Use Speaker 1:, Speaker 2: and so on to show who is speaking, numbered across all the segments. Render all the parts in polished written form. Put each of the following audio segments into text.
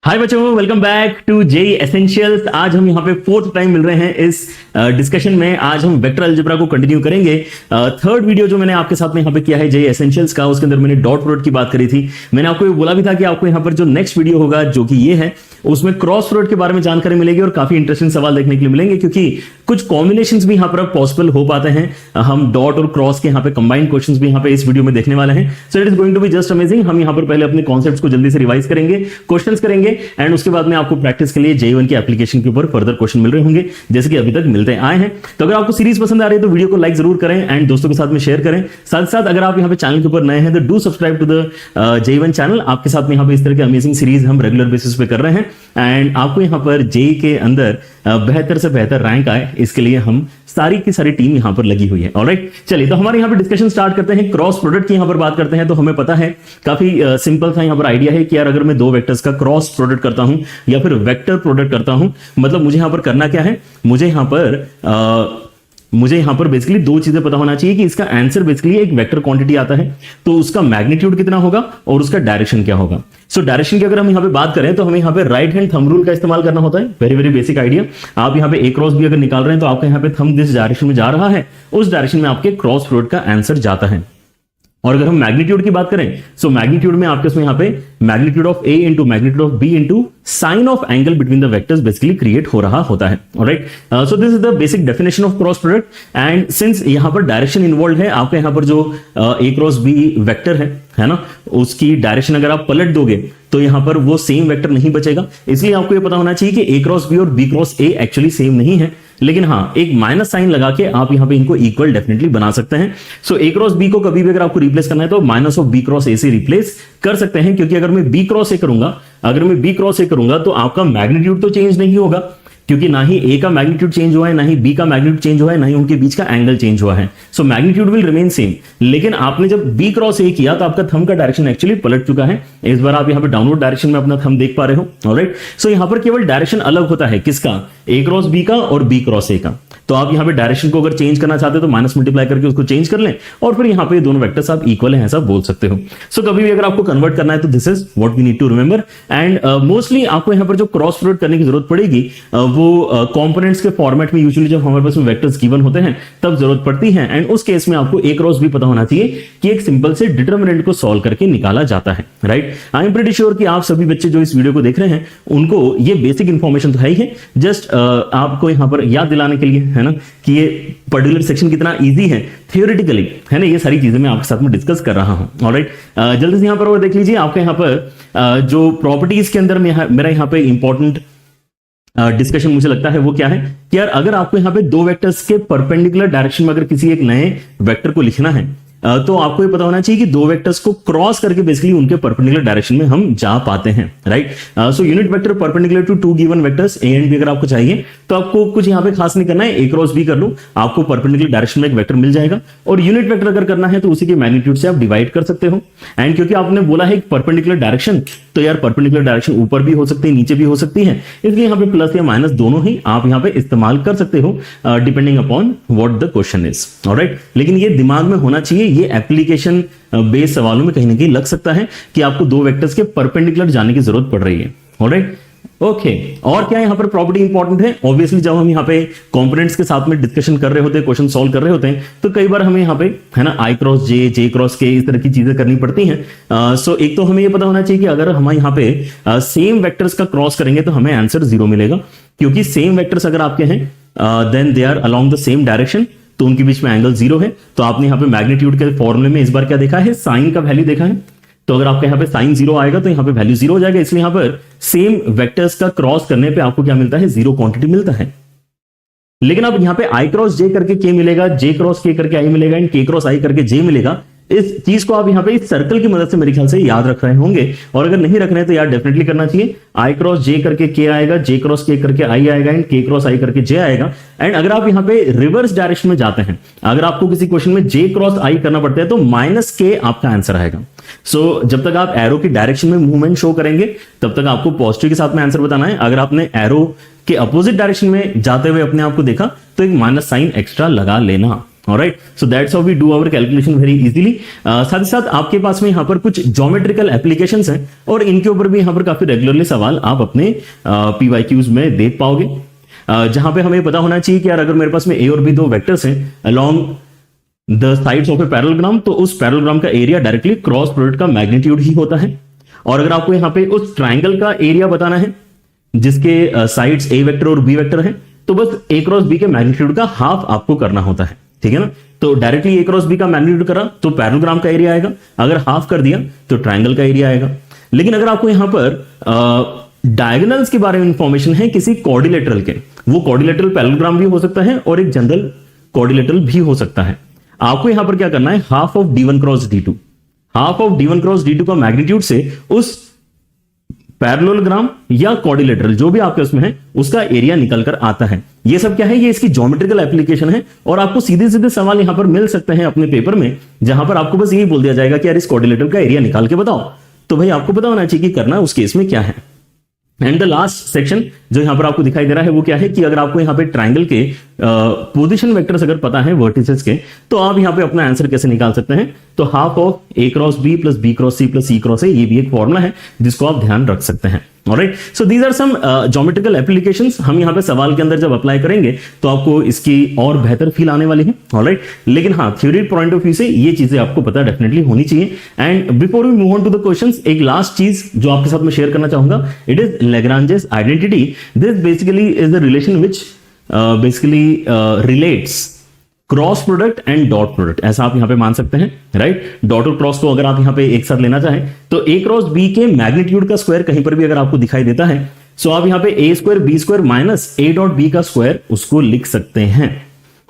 Speaker 1: हाय बच्चों, welcome back to JEE essentials. आज हम यहाँ पे फोर्थ टाइम मिल रहे हैं इस डिस्कशन में। आज हम वेक्टर अलजेब्रा को कंटिन्यू करेंगे। थर्ड वीडियो जो मैंने आपके साथ में यहाँ पे किया है जेई एसेंशियल्स का, उसके अंदर मैंने डॉट प्रोडक्ट की बात करी थी। मैंने आपको ये बोला भी था कि आपको यहाँ पर जो नेक्स्ट वीडियो होगा जो कि ये है, उसमें क्रॉस प्रोडक्ट के बारे में जानकारी मिलेगी और काफी इंटरेस्टिंग सवाल देखने के लिए मिलेंगे, क्योंकि कुछ कॉम्बिनेशंस भी यहाँ पर पॉसिबल हो पाते हैं। हम डॉट और क्रॉस के यहाँ पे कंबाइंड क्वेश्चंस भी यहाँ पे इस वीडियो में देखने वाले हैं। So it is going to be just amazing. हम यहाँ पर पहले अपने कॉन्सेप्ट्स को जल्दी से रिवाइज करेंगे, क्वेश्चंस करेंगे, एंड उसके बाद में आपको प्रैक्टिस के लिए J1 की एप्लीकेशन के ऊपर फर्दर क्वेश्चन मिल रहे होंगे, जैसे कि अभी तक मिलते आए हैं। तो अगर आपको सीरीज पसंद आ रही है तो वीडियो को लाइक जरूर करें एंड दोस्तों के साथ में शेयर करें। साथ साथ अगर आप यहाँ पे चैनल के ऊपर नए हैं तो do subscribe to the J1 channel. आपके साथ में यहाँ पे इस तरह के अमेजिंग सीरीज हम रेगुलर बेसिस पे कर रहे हैं, एंड आपको यहाँ पर जेई के अंदर बेहतर से बेहतर रैंक आए, इसके लिए हम सारी की सारी टीम यहाँ पर लगी हुई है। ऑलराइट, चलिए तो हमारे यहाँ पे डिस्कशन स्टार्ट करते हैं। क्रॉस प्रोडक्ट की यहाँ पर बात करते हैं तो हमें पता है काफी सिंपल सा यहाँ पर आइडिया है कि यार अगर मैं दो वेक्टर्स का क्रॉस प्रोडक्ट करता हूं या फिर वेक्टर प्रोडक्ट करता हूं, मतलब मुझे यहाँ पर करना क्या है, मुझे यहाँ पर बेसिकली दो चीजें पता होना चाहिए कि इसका आंसर बेसिकली एक वेक्टर क्वांटिटी आता है तो उसका मैग्नीट्यूड कितना होगा और उसका डायरेक्शन क्या होगा। सो डायरेक्शन की अगर हम यहाँ पे बात करें तो हमें यहाँ पे राइट हैंड थंब रूल का इस्तेमाल करना होता है। Very very basic idea. आप यहाँ पे ए क्रॉस बी अगर निकाल रहे हैं तो आपका यहाँ पे थंब जिस डायरेक्शन में जा रहा है उस डायरेक्शन में आपके क्रॉस प्रोडक्ट का आंसर जाता है। और अगर हम मैग्नीट्यूड की बात करें, सो मैग्नीट्यूड में आपके इसमें यहाँ पे magnitude of A into magnitude of B into sine of angle between the vectors basically create हो रहा होता है। Alright, so this is the basic definition of cross product. And since यहाँ पर डायरेक्शन इन्वॉल्व है, आपके यहाँ पर जो ए क्रॉस बी वेक्टर है ना, उसकी डायरेक्शन अगर आप पलट दोगे तो यहां पर वो सेम वेक्टर नहीं बचेगा। इसलिए आपको ये पता होना चाहिए कि ए क्रॉस बी और B cross A actually same नहीं है, लेकिन हाँ एक माइनस साइन लगा के आप यहां पे इनको इक्वल डेफिनेटली बना सकते हैं। सो ए क्रॉस बी को कभी भी अगर आपको रिप्लेस करना है तो minus of B cross A से रिप्लेस कर सकते हैं, क्योंकि अगर मैं बी क्रॉस ए करूंगा तो आपका मैग्नीट्यूड तो चेंज नहीं होगा, क्योंकि ना ही ए का मैग्नीट्यूड चेंज हुआ है, ना ही बी का मैग्नीट्यूड चेंज हुआ है, ना ही उनके बीच का एंगल चेंज हुआ है। So magnitude will remain same. लेकिन आपने जब बी क्रॉस ए किया तो आपका थंब का डायरेक्शन एक्चुअली पलट चुका है। इस बार आप यहाँ पे डाउनवर्ड डायरेक्शन में अपना थंब देख पा रहे हो। ऑलराइट, सो यहाँ पर केवल डायरेक्शन अलग होता है, किसका, ए क्रॉस बी का और बी क्रॉस ए का। तो आप यहाँ पे डायरेक्शन को अगर चेंज करना चाहते हो तो माइनस मल्टीप्लाई करके उसको चेंज कर लें और फिर यहाँ पे दोनों वेक्टर्स आप इक्वल हैं ऐसा बोल सकते हो। सो कभी भी अगर आपको कन्वर्ट करना है तो this is what we need to remember. And mostly आपको यहाँ पर जो क्रॉस प्रोडक्ट करने की जरूरत पड़ेगी वो कंपोनेंट्स के फॉर्मेट में यूजुअली जब हमारे पास वेक्टर्स गिवन होते हैं तब जरूरत पड़ती है। एंड उस केस में आपको ए क्रॉस भी पता होना चाहिए कि एक सिंपल से डिटरमिनेंट को सॉल्व करके निकाला जाता है। Right, I am pretty sure कि आप सभी बच्चे जो इस वीडियो को देख रहे हैं उनको ये बेसिक इंफॉर्मेशन तो है ही है। जस्ट आपको यहाँ पर याद दिलाने के लिए है ना कि ये पर्टिकुलर सेक्शन कितना इजी है थियोरेटिकली, है ना, ये सारी चीजें मैं आपके साथ में डिस्कस कर रहा हूं। ऑलराइट, जल्दी से यहाँ पर और देख लीजिए आपके यहाँ पर जो प्रॉपर्टीज के अंदर मेरा यहाँ पे इंपॉर्टेंट डिस्कशन मुझे लगता है वो क्या है कि यार अगर आपको यहाँ पे दो वेक्टर्स के परपेंडिकुलर डायरेक्शन में अगर किसी एक नए वेक्टर को लिखना है तो आपको ये पता होना चाहिए कि दो वेक्टर्स को क्रॉस करके बेसिकली उनके परपेंडिकुलर डायरेक्शन में हम जा पाते हैं। Right, so unit vector perpendicular to two given vectors A and B अगर आपको चाहिए तो आपको कुछ यहाँ पे खास नहीं करना है, ए क्रॉस बी कर लो, आपको परपेंडिकुलर डायरेक्शन में एक वेक्टर मिल जाएगा। और यूनिट वेक्टर अगर करना है तो उसी के मैग्नीट्यूड से आप डिवाइड कर सकते हो। एंड क्योंकि आपने बोला है परपेंडिकुलर डायरेक्शन, तो यार परपेंडिकुलर डायरेक्शन ऊपर भी हो सकती है नीचे भी हो सकती है, इसलिए यहाँ पे प्लस या माइनस दोनों ही आप यहाँ पे इस्तेमाल कर सकते हो depending upon what the question is. Alright, लेकिन ये दिमाग में होना चाहिए, ये एप्लीकेशन बेस सवालों में कहीं ना कहीं लग सकता है कि आपको दो वेक्टर्स के परपेंडिकुलर जाने की जरूरत पड़ रही है। ऑलराइट, ओके, और क्या यहाँ पर प्रॉपर्टी इंपॉर्टेंट है। ऑब्वियसली जब हम यहाँ पे कंपोनेंट्स के साथ में डिस्कशन कर रहे होते हैं, क्वेश्चन सॉल्व कर रहे होते हैं, तो कई बार हमें यहाँ पे है ना आई क्रॉस जे, जे क्रॉस के, इस तरह की चीजें करनी पड़ती हैं। सो एक तो हमें ये पता होना चाहिए कि अगर हम यहाँ पे सेम वेक्टर्स का क्रॉस करेंगे तो हमें आंसर 0 मिलेगा, क्योंकि सेम वेक्टर्स अगर आपके हैं then they are along the same direction, तो उनके बीच में एंगल 0 है। तो आपने यहाँ पे मैग्नीट्यूड के फॉर्मूले में इस बार क्या देखा है, साइन का वैल्यू देखा है। तो अगर आपके यहाँ पे साइन 0 आएगा तो यहाँ पे वैल्यू 0 हो जाएगा, इसलिए यहाँ पर सेम वेक्टर्स का क्रॉस करने पे आपको क्या मिलता है, 0 क्वांटिटी मिलता है। लेकिन अब यहाँ पे आई क्रॉस जे करके के मिलेगा, जे क्रॉस के करके आई मिलेगा, एंड के क्रॉस आई करके जे मिलेगा। इस चीज को आप यहाँ पे इस सर्कल की मदद से मेरे ख्याल से याद रख रहे होंगे, और अगर नहीं रख रहे हैं तो यार डेफिनेटली करना चाहिए। आई क्रॉस जे करके के आएगा, जे क्रॉस के करके आई आएगा, एंड के क्रॉस आई करके जे आएगा। एंड अगर आप यहाँ पे रिवर्स डायरेक्शन में जाते हैं, अगर आपको किसी क्वेश्चन में जे क्रॉस आई करना पड़ता है तो माइनस के आपका आंसर आएगा। सो जब तक आप एरो की डायरेक्शन में मूवमेंट शो करेंगे तब तक आपको पॉजिटिव के साथ में आंसर बताना है। अगर आपने एरो के अपोजिट डायरेक्शन में जाते हुए अपने आप को देखा तो एक माइनस साइन एक्स्ट्रा लगा लेना। Alright, so that's how we do our calculation very easily. साथ ही साथ आपके पास में यहाँ पर कुछ ज्योमेट्रिकल एप्लीकेशंस हैं और इनके ऊपर भी यहाँ पर काफी रेगुलरली सवाल आप अपने PYQs में देख पाओगे, जहां पे हमें पता होना चाहिए कि यार अगर मेरे पास में ए और बी दो वेक्टर्स हैं along the sides of a parallelogram, तो उस पैरेललोग्राम का एरिया डायरेक्टली क्रॉस प्रोडक्ट का मैग्नीट्यूड ही होता है। और अगर आपको यहाँ पे उस ट्राइंगल का एरिया बताना है जिसके साइड्स ए वेक्टर और बी वेक्टर हैं, तो बस ए क्रॉस बी के मैग्नीट्यूड का हाफ आपको करना होता है, ठीक है ना। तो डायरेक्टली ए क्रॉस बी का मैग्नीट्यूड करा तो पैरेललोग्राम का एरिया आएगा, अगर हाफ कर दिया तो ट्राइंगल का एरिया आएगा। लेकिन अगर आपको यहां पर डायगोनल्स के बारे में इंफॉर्मेशन है किसी क्वाड्रिलेटरल के, वो क्वाड्रिलेटरल पैरेललोग्राम भी हो सकता है और एक जनरल क्वाड्रिलेटरल भी हो सकता है। आपको यहां पर क्या करना है, half of d1 cross d2, half of d1 cross d2 का मैग्नीट्यूड से उस पैरेललोग्राम या क्वाड्रिलेटरल जो भी आपके उसमें है उसका एरिया निकल कर आता है। ये सब क्या है, ये इसकी ज्योमेट्रिकल एप्लीकेशन है और आपको सीधे सीधे सवाल यहां पर मिल सकते हैं अपने पेपर में, जहां पर आपको बस यही बोल दिया जाएगा कि यार इस क्वाड्रिलेटरल का एरिया निकाल के बताओ। तो भाई आपको पता होना चाहिए कि करना उस केस में क्या है। एंड द लास्ट सेक्शन जो यहां पर आपको दिखाई दे रहा है वो क्या है कि अगर आपको यहां पे ट्राइंगल के पोजीशन वेक्टर्स अगर पता है वर्टिसेस के, तो आप यहां पे अपना आंसर कैसे निकाल सकते हैं। तो half of A cross B plus B cross C plus C cross A, ये भी एक फॉर्मूला है जिसको आप ध्यान रख सकते हैं। Alright, so these are some geometrical applications. हम यहां पे सवाल के अंदर जब अप्लाई करेंगे तो आपको इसकी और बेहतर फील आने वाली है। ऑलराइट, लेकिन हाँ, थ्योरी पॉइंट ऑफ व्यू से ये चीजें आपको पता डेफिनेटली होनी चाहिए। And before we move on to the questions, एक लास्ट चीज जो आपके साथ में शेयर करना चाहूंगा, it is Lagrange's identity. This basically is the relation which basically relates cross product and dot product, ऐसा आप यहां पे मान सकते हैं, राइट। डॉट और क्रॉस को अगर आप यहां पे एक साथ लेना चाहें तो ए क्रॉस बी के मैग्नीट्यूड का स्क्वायर कहीं पर भी अगर आपको दिखाई देता है, सो आप यहां पे A square B square minus A dot B का स्क्वायर उसको लिख सकते हैं।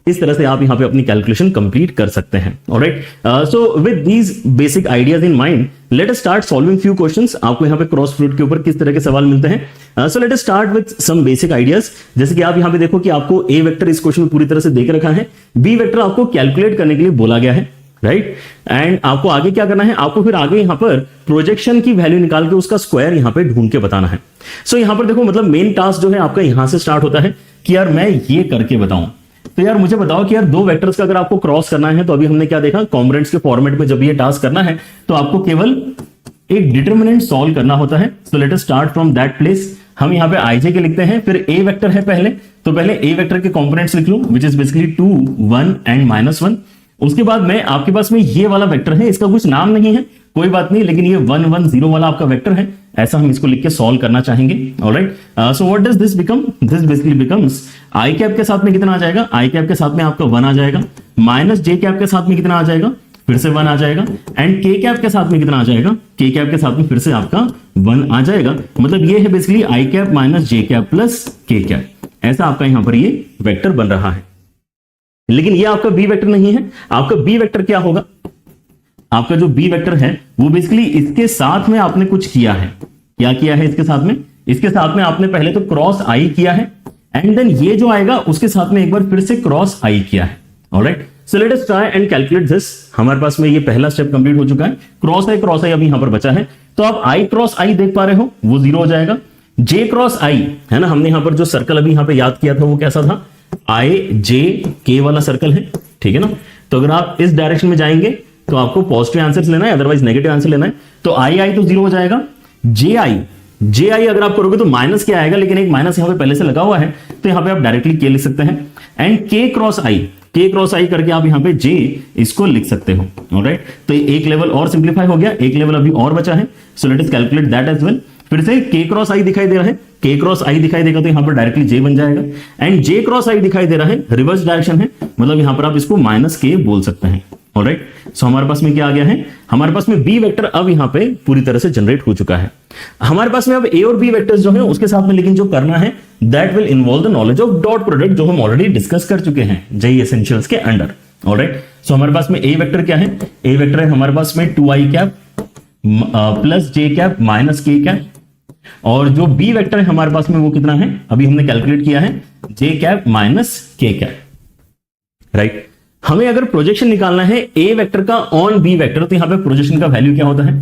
Speaker 1: इस तरह से आप यहां पे अपनी कैलकुलेशन कंप्लीट कर सकते हैं। Alright, so with these basic ideas in mind, late us start solving few questions. आपको यहां पे क्रॉस प्रोडक्ट के ऊपर किस तरह के सवाल मिलते हैं। So let us start with some basic ideas. जैसे कि आप यहां पे देखो कि आपको ए वेक्टर इस क्वेश्चन में पूरी तरह से देख रखा है, बी वेक्टर आपको कैलकुलेट करने के लिए बोला गया है, राइट। एंड आपको आगे क्या करना है, आपको फिर आगे यहां पर प्रोजेक्शन की वैल्यू निकाल के उसका स्क्वायर यहां पे ढूंढ के बताना है। सो यहां पर देखो, मतलब मेन टास्क जो है आपका यहां से स्टार्ट होता है कि यार मैं ये करके बताऊं। तो यार मुझे बताओ कि यार दो वेक्टर्स का अगर आपको क्रॉस करना है, तो अभी हमने क्या देखा, कॉम्पोनेंट्स के फॉर्मेट में जब ये टास्क करना है तो आपको केवल एक डिटरमिनेंट सॉल्व करना होता है। So let us start from that place. हम यहां पे आईजे के लिखते हैं, फिर ए वेक्टर है पहले, तो पहले ए वेक्टर के कॉम्पोनेंट्स लिख लूं, विच इज बेसिकली 2 1 एंड -1। उसके बाद में आपके पास में ये वाला वेक्टर है, इसका कुछ नाम नहीं है, कोई बात नहीं, लेकिन ये 1 1 0 वाला आपका वेक्टर है, ऐसा हम इसको लिख के सॉल्व करना चाहेंगे। Alright, so what does this become, this basically becomes I cap के साथ में कितना आ जाएगा, आई कैप के साथ में आपका 1 आ जाएगा, माइनस जे कैप के साथ में कितना आ जाएगा, फिर से 1 आ जाएगा, एंड के कैप के साथ में कितना आ जाएगा, के कैप के साथ में फिर से आपका 1 आ जाएगा। मतलब ये है basically I cap minus J cap plus के कैप, ऐसा आपका यहां पर ये वेक्टर बन रहा है। लेकिन ये आपका बी वेक्टर नहीं है। आपका बी वेक्टर क्या होगा, आपका जो बी वेक्टर है वो बेसिकली इसके साथ में आपने कुछ किया है। क्या किया है इसके साथ में, इसके साथ में आपने पहले तो क्रॉस आई किया है, एंड देन ये जो आएगा उसके साथ में एक बार फिर से क्रॉस आई किया है। Alright, so let us try and calculate this. हमारे पास में ये पहला स्टेप कंप्लीट हो चुका है, क्रॉस आई अभी यहां पर बचा है। तो आप आई क्रॉस आई देख पा रहे हो, वो 0 हो जाएगा। जे क्रॉस आई है ना, हमने यहां पर जो सर्कल अभी यहां पे याद किया था वो कैसा था, आई जे के वाला सर्कल है, ठीक है ना। तो अगर आप इस डायरेक्शन में जाएंगे तो आपको पॉजिटिव आंसर लेना है, अदरवाइज नेगेटिव आंसर लेना है। तो आई आई तो 0 हो जाएगा। जे आई अगर आप करोगे तो माइनस क्या आएगा, लेकिन एक माइनस यहां पे पहले से लगा हुआ है तो यहां पे आप डायरेक्टली के लिख सकते हैं। एंड के क्रॉस आई करके आप यहां पे जे इसको लिख सकते हो। ऑलराइट, तो एक लेवल और सिंप्लीफाई हो गया, एक लेवल अभी और बचा है। So let us calculate that as well. फिर से के क्रॉस आई दिखाई दे रहा है, के क्रॉस आई दिखाई देगा तो यहां पर डायरेक्टली जे बन जाएगा। एंड जे क्रॉस आई दिखाई दे रहा है, रिवर्स डायरेक्शन है, मतलब यहां पर आप इसको माइनस के बोल सकते हैं। ऑलराइट, सो हमारे पास में क्या आ गया है, हमारे पास में बी वेक्टर अब यहां पे पूरी तरह से जनरेट हो चुका है। हमारे पास में अब ए और बी वेक्टर्स जो है उसके साथ में लेकिन जो करना है that will involve the knowledge of dot product, जो हम ऑलरेडी डिस्कस कर चुके हैं जेई एसेंशियल्स के अंडर। ऑलराइट, सो हमारे पास में ए वेक्टर क्या है, ए वेक्टर है हमारे पास में 2i कैप प्लस जे कैप माइनस के कैप, और जो बी वेक्टर है हमारे पास में वो कितना है, अभी हमने कैलकुलेट किया है, जे कैप माइनस के कैप। राइट, हमें अगर प्रोजेक्शन निकालना है ए वेक्टर का ऑन बी वेक्टर, तो यहां पे प्रोजेक्शन का वैल्यू क्या होता है,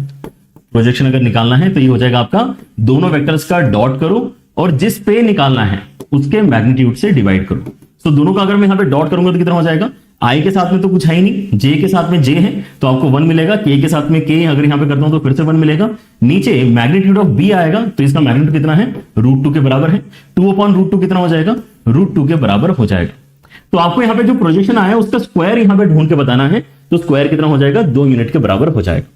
Speaker 1: प्रोजेक्शन अगर निकालना है तो ये हो जाएगा आपका दोनों वेक्टर्स का डॉट करो और जिस पे निकालना है उसके मैग्नीट्यूड से डिवाइड करो। तो दोनों का अगर मैं यहां पे डॉट करूंगा तो कितना हो जाएगा, आई के साथ में तो कुछ है ही नहीं, जे के साथ में जे है तो आपको 1 मिलेगा, के के साथ में के अगर यहां पे करता हूं तो फिर से 1 मिलेगा। नीचे मैग्नीट्यूड ऑफ बी आएगा तो इसका मैग्नीट्यूड कितना है, √2 के बराबर है। 2/√2 कितना हो जाएगा, √2 के बराबर हो जाएगा। तो आपको यहां पे जो प्रोजेक्शन आया उसका स्क्वायर यहां पे ढूंढ के बताना है, तो स्क्वायर कितना हो जाएगा, 2 यूनिट के बराबर हो जाएगा।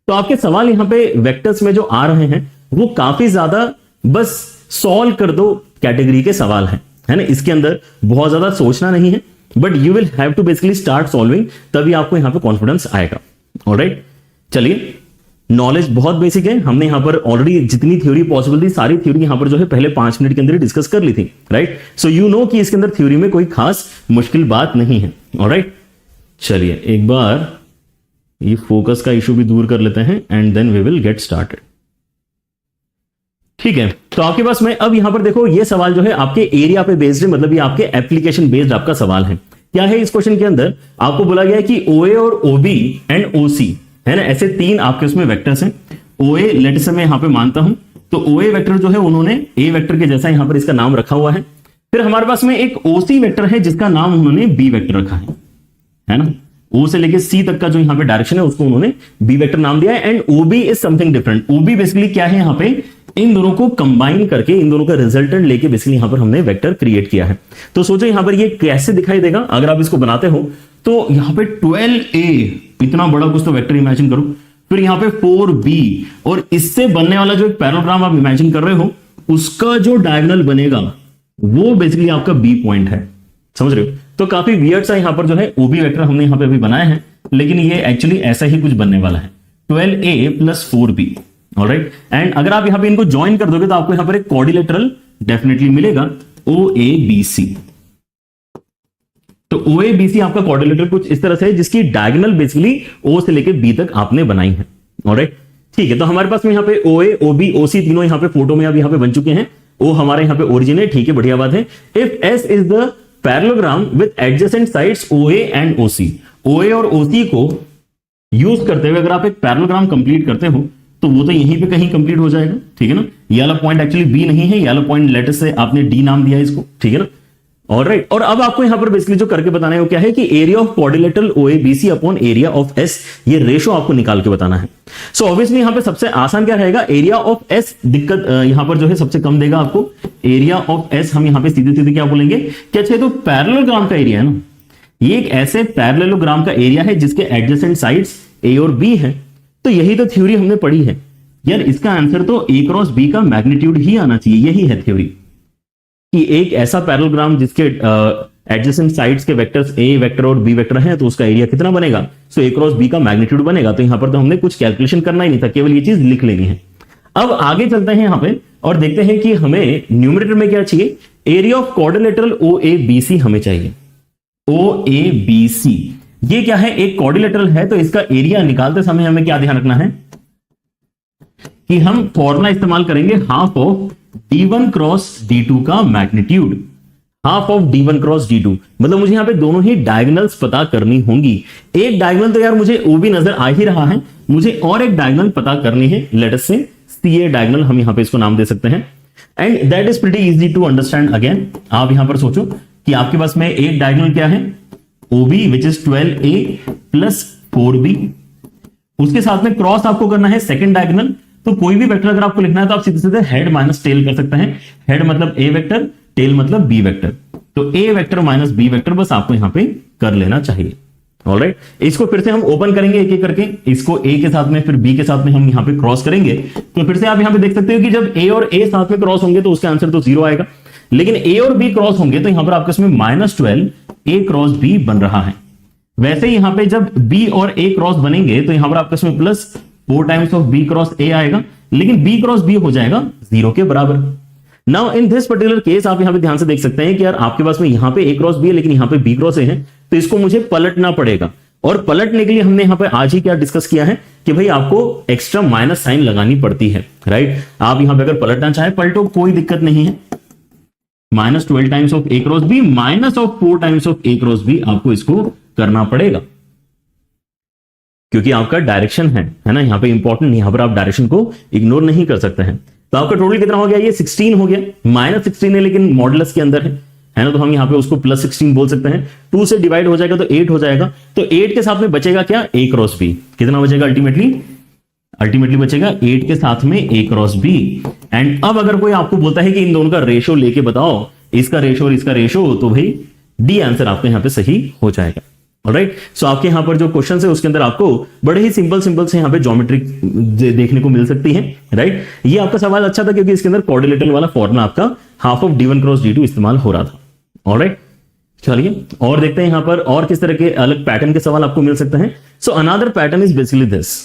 Speaker 1: तो आपके सवाल यहां पे वेक्टर्स में जो आ रहे हैं वो काफी ज्यादा बस सॉल्व कर दो कैटेगरी के सवाल है ना, इसके अंदर बहुत ज्यादा सोचना नहीं है, but you will have to basically start solving, तभी आपको यहां पे कॉन्फिडेंस आएगा। ऑलराइट, चलिए नॉलेज बहुत बेसिक है, हमने यहां पर ऑलरेडी जितनी थ्योरी पॉसिबल थी सारी थ्योरी यहां पर जो है पहले 5 मिनट के अंदर डिस्कस कर ली थी, राइट। सो यू नो कि इसके अंदर थ्योरी में कोई खास मुश्किल बात नहीं है। ऑलराइट, चलिए एक बार ये फोकस का इशू भी दूर कर लेते हैं and then we will get started. ठीक है, तो आपके पास में अब यहां पर देखो ये सवाल जो है आपके एरिया पे बेस्ड है, मतलब ये आपके एप्लीकेशन बेस्ड आपका सवाल है। क्या है इस क्वेश्चन के अंदर, आपको बोला गया है कि ओए और ओबी एंड ओसी है ना, ऐसे 3 आपके उसमें वेक्टर्स हैं। ओए लेट से मैं यहां पे मानता हूं, तो ओए वेक्टर जो है उन्होंने ए वेक्टर के जैसा यहां पर इसका नाम रखा हुआ है। फिर हमारे पास में एक ओसी वेक्टर है जिसका नाम उन्होंने बी वेक्टर रखा है ना, ओ से लेके सी तक का जो यहां पे डायरेक्शन है उसको उन्होंने बी वेक्टर नाम दिया है। And OB is something different. OB basically क्या है, यहां पे इन दोनों को कंबाइन करके इन दोनों का रिजल्टेंट लेके बेसिकली यहां पर हमने वेक्टर क्रिएट किया है। तो सोचो यहां पर ये कैसे दिखाई देगा अगर आप इसको बनाते हो, तो यहां पे 12a इतना बड़ा कुछ तो वेक्टर इमेजिन करो, फिर यहां पे 4b और इससे बनने वाला जो एक पैरेललोग्राम आप इमेजिन कर रहे हो उसका जो डायगोनल बनेगा वो बेसिकली आपका बी पॉइंट है, समझ रहे हो। तो काफी वियर्ड सा यहां पर जो है ओबी वेक्टर हमने यहां पे अभी बनाया है, लेकिन ये एक्चुअली ऐसा ही कुछ बनने वाला है, 12a + 4b। ऑलराइट, एंड अगर आप यहां पे इनको ज्वाइन कर दोगे तो आपको यहां पर एक क्वाड्रिलेटरल डेफिनेटली मिलेगा, OABC। तो OABC आपका क्वाड्रिलेटरल कुछ इस तरह से है जिसकी डायगोनल बेसिकली O से लेके B तक आपने बनाई है। ऑलराइट, ठीक है, तो हमारे पास में यहां पे OA, OB, OC तीनों यहां पे फोटो में अब यहां पे बन चुके हैं। O हमारे यहां पे ओरिजिन है, ठीक है, बढ़िया बात है। If S is the parallelogram with adjacent sides OA and OC, OA और OC को यूज करते हुए अगर आप एक पैरेललोग्राम कंप्लीट करते हो तो वो तो यहीं पे कहीं कंप्लीट हो जाएगा, ठीक है ना। ये वाला पॉइंट एक्चुअली बी नहीं है, ये वाला पॉइंट लेटर से आपने डी नाम दिया है इसको, ठीक है ना। ऑलराइट, और अब आपको यहां पर बेसिकली जो करके बताना है वो क्या है कि area of quadrilateral OABC upon area of S, ये रेशो आपको निकाल के बताना है। सो ऑब्वियसली यहां पे सबसे आसान क्या रहेगा, एरिया ऑफ S दिक्कत यहां पर जो है सबसे कम देगा आपको। एरिया ऑफ S हम यहां पे सीधे सीधे क्या बोलेंगे कि अच्छा तो पैरेललोग्राम का एरिया है ना, ये एक ऐसे पैरेललोग्राम का एरिया है जिसके एडजेसेंट साइड्स A और B है। तो यही तो थ्योरी हमने पढ़ी है यार, इसका आंसर तो A क्रॉस B का मैग्नीट्यूड ही आना चाहिए, यही है थ्योरी कि एक ऐसा पैरेललोग्राम जिसके एडजेसेंट साइड्स के वेक्टर्स A वेक्टर और B वेक्टर हैं तो उसका एरिया कितना बनेगा, सो A क्रॉस B का मैग्नीट्यूड बनेगा। तो यहां पर तो हमने कुछ कैलकुलेशन करना ही नहीं था, केवल ये चीज लिख लेनी है। अब आगे चलते हैं यहां पे और देखते हैं कि हमें न्यूमरेटर में क्या चाहिए, एरिया ऑफ क्वाड्रिलेटरल OABC हमें चाहिए। OABC ये क्या है, एक क्वाड्रिलेटरल है, तो इसका एरिया निकालते समय हमें क्या ध्यान रखना है कि हम फॉर्मूला इस्तेमाल करेंगे half of D1 cross D2 का magnitude. Half of D1 cross D2 मतलब मुझे यहां पे दोनों ही डायगोनल्स पता करनी होंगी। एक डायगोनल तो यार मुझे OB नजर आ ही रहा है, मुझे और एक डायगोनल पता करनी है, लेट अस से CA डायगोनल हम यहां पे इसको नाम दे सकते हैं। And that is pretty easy to understand. Again आप यहां पर सोचो कि आपके पास में एक डायगोनल क्या है, OB which is 12A + 4B, उसके साथ में क्रॉस आपको करना है सेकंड डायगोनल। तो कोई भी वेक्टर अगर आपको लिखना है तो आप सीधे सीधे हेड माइनस टेल कर सकते हैं। हेड मतलब A वेक्टर, टेल मतलब B वेक्टर, तो A vector minus B vector बस आपको यहां पे कर लेना चाहिए। ऑलराइट, इसको फिर से हम ओपन करेंगे एक एक करके, इसको A के साथ में फिर B के साथ में हम यहां पे क्रॉस करेंगे। तो फिर से आप यहां पे देख सकते हो कि जब A और A साथ में क्रॉस होंगे तो उसका आंसर तो 0 आएगा, लेकिन A और B क्रॉस होंगे तो यहां पर आपके इसमें -12 A क्रॉस B बन रहा है। वैसे यहां पे जब B और A क्रॉस बनेंगे तो यहां पर आपके इसमें +4 times of B cross A आएगा, लेकिन B क्रॉस B हो जाएगा 0 के बराबर। Now in this particular case आप यहां पे ध्यान से देख सकते हैं कि यार आपके पास में यहां पे A क्रॉस B है लेकिन यहां पे B क्रॉस A है, तो इसको मुझे पलटना पड़ेगा। और पलटने के लिए हमने यहां पे आज ही क्या डिस्कस किया है कि भाई आपको एक्स्ट्रा माइनस साइन लगानी पड़ती है, राइट। आप यहां पे अगर पलटना चाहे पलटो, कोई दिक्कत नहीं है। -12 times of A cross B -4 times of A cross B आपको इसको करना पड़ेगा, क्योंकि आपका डायरेक्शन है ना यहां पे इंपॉर्टेंट, यहां पर आप डायरेक्शन को इग्नोर नहीं कर सकते हैं। तो आपका टोटल कितना हो गया, ये 16 हो गया, -16 है लेकिन मॉडुलस के अंदर है। है ना, तो हम यहाँ पे उसको +16 बोल सकते हैं। 2 से डिवाइड हो जाएगा तो 8 हो जाएगा, तो 8 के साथ में बचेगा क्या, a क्रॉस b। कितना बचेगा अल्टीमेटली बचेगा 8 के साथ में a क्रॉस b। एंड अब अगर कोई आपको बोलता है कि इन दोनों का रेशो लेके बताओ, इसका रेशो और इसका रेशो, तो भाई डी आंसर आपका यहाँ पे सही हो जाएगा। ऑलराइट, सो आपके यहाँ पर जो क्वेश्चन है उसके अंदर आपको बड़े ही सिंपल से यहाँ पे ज्योमेट्रिक देखने को मिल सकती है। राइट, ये आपका सवाल अच्छा था क्योंकि इसके अंदर क्वाड्रिलेटरल वाला फॉर्मूला आपका half of d1 cross d2 इस्तेमाल हो रहा था। ऑलराइट, चलिए और देखते हैं यहाँ पर और किस तरह के अलग पैटर्न के सवाल आपको मिल सकते हैं। So another pattern is basically this.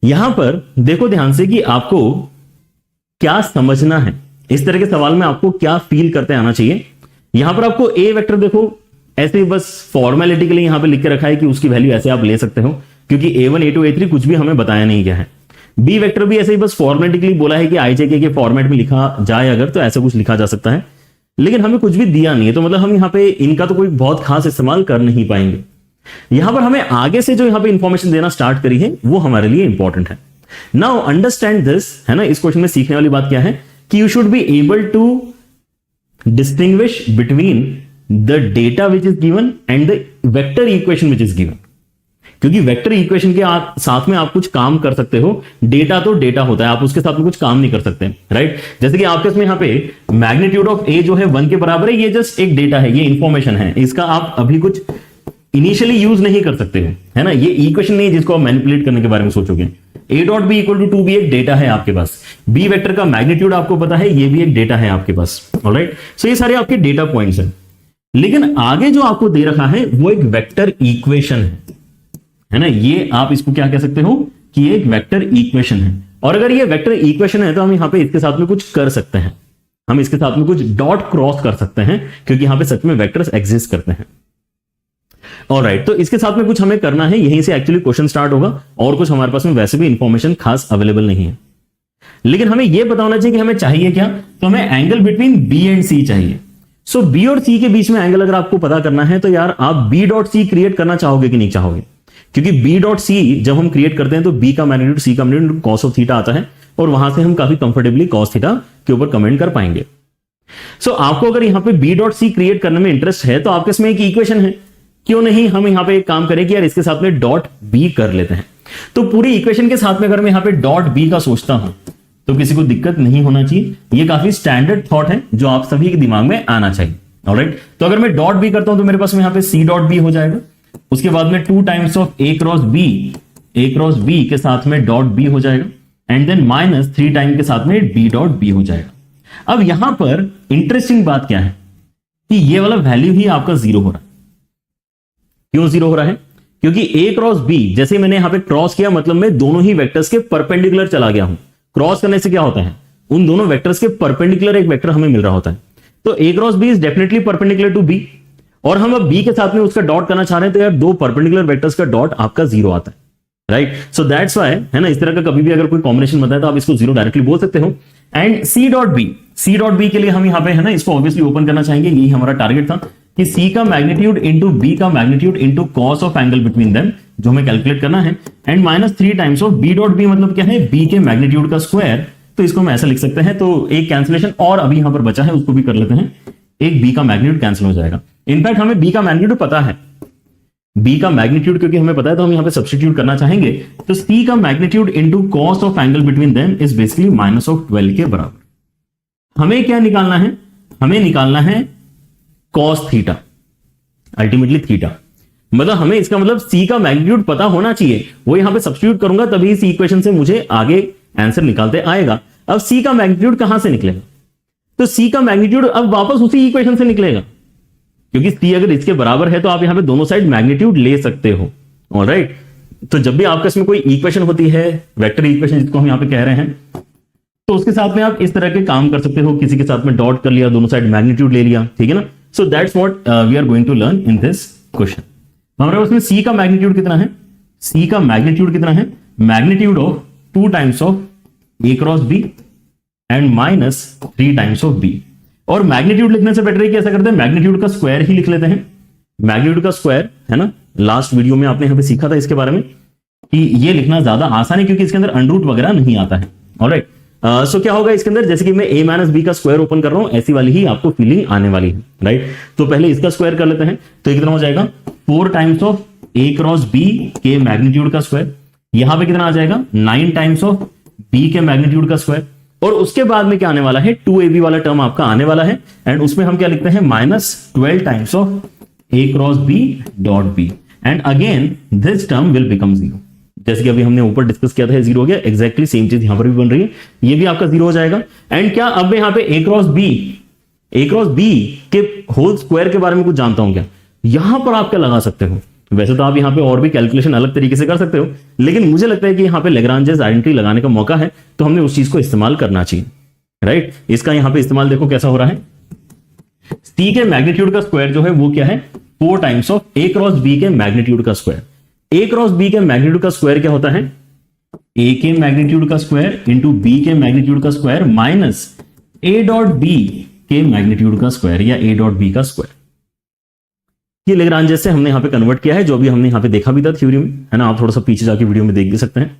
Speaker 1: यहां पर देखो ध्यान से कि आपको क्या समझना है, इस तरह के सवाल में आपको क्या फील करते आना चाहिए। यहां पर आपको ए वेक्टर देखो ऐसे ही बस फॉर्मेलिटी के लिए यहां पे लिख के रखा है कि उसकी वैल्यू ऐसे आप ले सकते हो, क्योंकि a1 a2 a3 कुछ भी हमें बताया नहीं गया है। बी वेक्टर भी ऐसे ही बस फॉर्मेलिटी के लिए बोला है कि IJK के फॉर्मेट में लिखा जाए अगर तो ऐसा कुछ लिखा जा सकता है, लेकिन हमें कुछ भी दिया नहीं है, तो मतलब हम यहाँ पे इनका तो कोई बहुत खास इस्तेमाल कर नहीं पाएंगे। यहां पर हमें आगे से जो यहां पे इंफॉर्मेशन देना स्टार्ट करी है वो हमारे लिए इंपॉर्टेंट है। नाउ अंडरस्टैंड दिस, है ना, इस क्वेश्चन में सीखने वाली बात क्या है कि you should be able to distinguish between the data which is given and the vector equation which is given. क्योंकि वेक्टर इक्वेशन के साथ में आप कुछ काम कर सकते हो, डेटा तो डेटा होता है, आप उसके साथ में कुछ काम नहीं कर सकते। राइट, जैसे कि आपके इसमें यहाँ पे मैग्नीट्यूड ऑफ ए जो है 1 के बराबर है, ये जस्ट एक डेटा है, ये इंफॉर्मेशन है, इसका आप अभी कुछ इनिशियली यूज नहीं कर सकते हो, है ना, ये इक्वेशन नहीं है जिसको आप मैनिपुलेट करने के बारे में सोचोगे। a dot B equal to 2 भी एक डेटा है आपके पास, बी वेक्टर का मैग्नीट्यूड आपको पता है, ये भी एक डेटा है आपके पास। ऑलराइट, सो ये सारे आपके डेटा पॉइंट्स हैं, लेकिन आगे जो आपको दे रखा है वो एक वेक्टर इक्वेशन है ना, ये आप इसको क्या कह सकते हो कि ये एक वेक्टर इक्वेशन है। और अगर ये वेक्टर इक्वेशन है तो हम यहां पे इसके साथ में कुछ कर सकते हैं, हम इसके साथ में कुछ डॉट क्रॉस कर सकते हैं, क्योंकि यहां पे सच में वेक्टर्स एग्जिस्ट करते हैं। ऑलराइट, तो इसके साथ में कुछ हमें करना है, यहीं से एक्चुअली क्वेश्चन स्टार्ट होगा, और कुछ हमारे पास में वैसे भी इंफॉर्मेशन खास अवेलेबल नहीं है। लेकिन हमें यह बताना चाहिए कि हमें चाहिए क्या, तो हमें एंगल बिटवीन बी एंड सी चाहिए। सो बी और सी के बीच में एंगल अगर आपको पता करना है तो यार आप बी डॉट सी क्रिएट करना चाहोगे कि नहीं चाहोगे, क्योंकि बी डॉट सी जब हम क्रिएट करते हैं तो बी का मैग्नीट्यूड सी का मैग्नीट्यूड कॉस ऑफ थीटा आता है, और वहां से हम काफी कंफर्टेबली कॉस थीटा के ऊपर कमेंट कर पाएंगे। सो आपको अगर यहां पे बी डॉट सी क्रिएट करने में इंटरेस्ट है तो आपके इसमें एक इक्वेशन है, क्यों नहीं हम यहां पे एक काम करें कि यार इसके साथ में डॉट बी कर लेते हैं। तो पूरी इक्वेशन के साथ में अगर मैं यहां पे डॉट बी का सोचता हूं तो किसी को दिक्कत नहीं होना चाहिए, ये काफी स्टैंडर्ड थॉट है जो आप सभी के दिमाग में आना चाहिए। ऑलराइट, तो अगर मैं डॉट बी करता हूं तो मेरे पास में यहां पे सी डॉट बी हो जाएगा, उसके बाद में 2 times of A cross B के साथ में डॉट बी हो जाएगा, एंड देन -3 टाइम के साथ में बी डॉट बी हो जाएगा। अब यहां पर इंटरेस्टिंग बात क्या है कि ये वाला वैल्यू ही आपका 0 हो रहा है। क्यों 0 हो रहा है, क्योंकि a क्रॉस b जैसे मैंने यहां पे क्रॉस किया, मतलब मैं दोनों ही वेक्टर्स के परपेंडिकुलर चला गया हूं। क्रॉस करने से क्या होता है, उन दोनों वेक्टर्स के परपेंडिकुलर एक वेक्टर हमें मिल रहा होता है। तो a cross b is definitely perpendicular to b, और हम अब b के साथ में उसका डॉट करना चाह रहे हैं, तो यार दो परपेंडिकुलर वेक्टर्स का डॉट आपका 0 आता है। राइट, सो दैट्स व्हाई, है ना, इस तरह का कभी भी अगर कोई कॉम्बिनेशन बनता है तो आप इसको 0 डायरेक्टली बोल सकते हो। एंड सी डॉट बी के लिए हम यहां पे, है ना, इसको ऑब्वियसली ओपन करना चाहेंगे, यही हमारा टारगेट था कि c का मैग्नीट्यूड इंटू b का magnitude into cos of angle between them जो हमें कैलकुलेट करना है, and -3 times of b dot b मतलब क्या है, b के मैग्नीट्यूड का स्क्वायर। तो इसको हम ऐसा लिख सकते हैं, तो एक कैंसिलेशन और अभी यहां पर बचा है उसको भी कर लेते हैं, एक b का मैग्नीट्यूड कैंसिल हो जाएगा। इनफैक्ट हमें b का मैग्नीट्यूड पता है, b का मैग्नीट्यूड क्योंकि हमें पता है तो हम यहां पे सब्स्टिट्यूट करना चाहेंगे, तो c का magnitude into cos of angle between them is basically -12 के बराबर। हमें क्या निकालना है, हमें निकालना है कॉस थीटा, अल्टीमेटली थीटा, मतलब हमें इसका मतलब c का मैग्नीट्यूड पता होना चाहिए, वो यहां पे सब्स्टिट्यूट करूंगा तभी इस इक्वेशन से मुझे आगे आंसर निकालते आएगा। अब c का मैग्नीट्यूड कहां से निकलेगा, तो c का मैग्नीट्यूड अब वापस उसी इक्वेशन से निकलेगा, क्योंकि c अगर इसके बराबर है तो आप यहां पे दोनों साइड मैग्नीट्यूड ले सकते हो। ऑलराइट, तो जब भी आपके इसमें कोई इक्वेशन होती है, वेक्टर इक्वेशन जिसको हम यहां पे कह रहे हैं, तो उसके साथ में आप इस तरह के काम कर सकते हो, किसी के साथ में डॉट कर लिया, दोनों साइड मैग्नीट्यूड ले लिया, ठीक है ना। So that's what we are going to learn in this question. हमारे पास में c का मैग्नीट्यूड कितना है, c का मैग्नीट्यूड कितना है, magnitude of 2 times of a cross b and -3 times of b। और मैग्नीट्यूड लिखने से बेटर है कि ऐसा करते हैं, मैग्नीट्यूड का स्क्वायर ही लिख लेते हैं। मैग्नीट्यूड का स्क्वायर, है ना, लास्ट वीडियो में आपने यहां पे सीखा था इसके बारे में कि ये लिखना ज्यादा आसान है क्योंकि इसके अंदर अंडर रूट वगैरह नहीं आता है। ऑलराइट, सो क्या होगा इसके अंदर, जैसे कि मैं a माइनस बी का स्क्वायर ओपन कर रहा हूं, ऐसी वाली ही आपको फीलिंग आने वाली है, राइट। तो पहले इसका स्क्वायर कर लेते हैं, तो ये कितना हो जाएगा 4 times of a cross b के मैग्नीट्यूड का स्क्वायर, यहां पे कितना आ जाएगा 9 टाइम्स ऑफ b के मैग्नीट्यूड का स्क्वायर, और उसके बाद में क्या आने वाला है 2ab वाला टर्म आपका आने वाला है, एंड उसमें हम क्या लिखते हैं -12 times of a cross b dot b, and again this term will become 0। जैसे कि अभी हमने ऊपर डिस्कस किया था, 0 हो गया, एग्जैक्टली सेम चीज यहां पर भी बन रही है, ये भी आपका 0 हो जाएगा। एंड क्या अब मैं यहां पे a क्रॉस b के होल स्क्वायर के बारे में कुछ जानता हूं क्या, यहां पर आप क्या लगा सकते हो, वैसे तो आप यहां पे और भी कैलकुलेशन अलग तरीके से कर सकते हो, लेकिन मुझे लगता है कि यहां पे लैग्रांजेस आइडेंटिटी लगाने का मौका है, तो हमने उस चीज को इस्तेमाल करना चाहिए, राइट। इसका यहां पे इस्तेमाल देखो कैसा हो रहा है, c के मैग्नीट्यूड का स्क्वायर जो है वो क्या है 4 times of a cross b के मैग्नीट्यूड का स्क्वायर। a क्रॉस b के मैग्नीट्यूड का स्क्वायर क्या होता है, a के मैग्नीट्यूड का स्क्वायर इंटू b के मैग्नीट्यूड का square minus a dot b के मैग्नीट्यूड का स्क्वायर, या a डॉट b का स्क्वायर। ये लैग्रांजेस से हमने यहां पे कन्वर्ट किया है, जो भी हमने यहां पे देखा भी था थ्योरी में, है ना, आप थोड़ा सा पीछे जाके वीडियो में देख भी सकते हैं।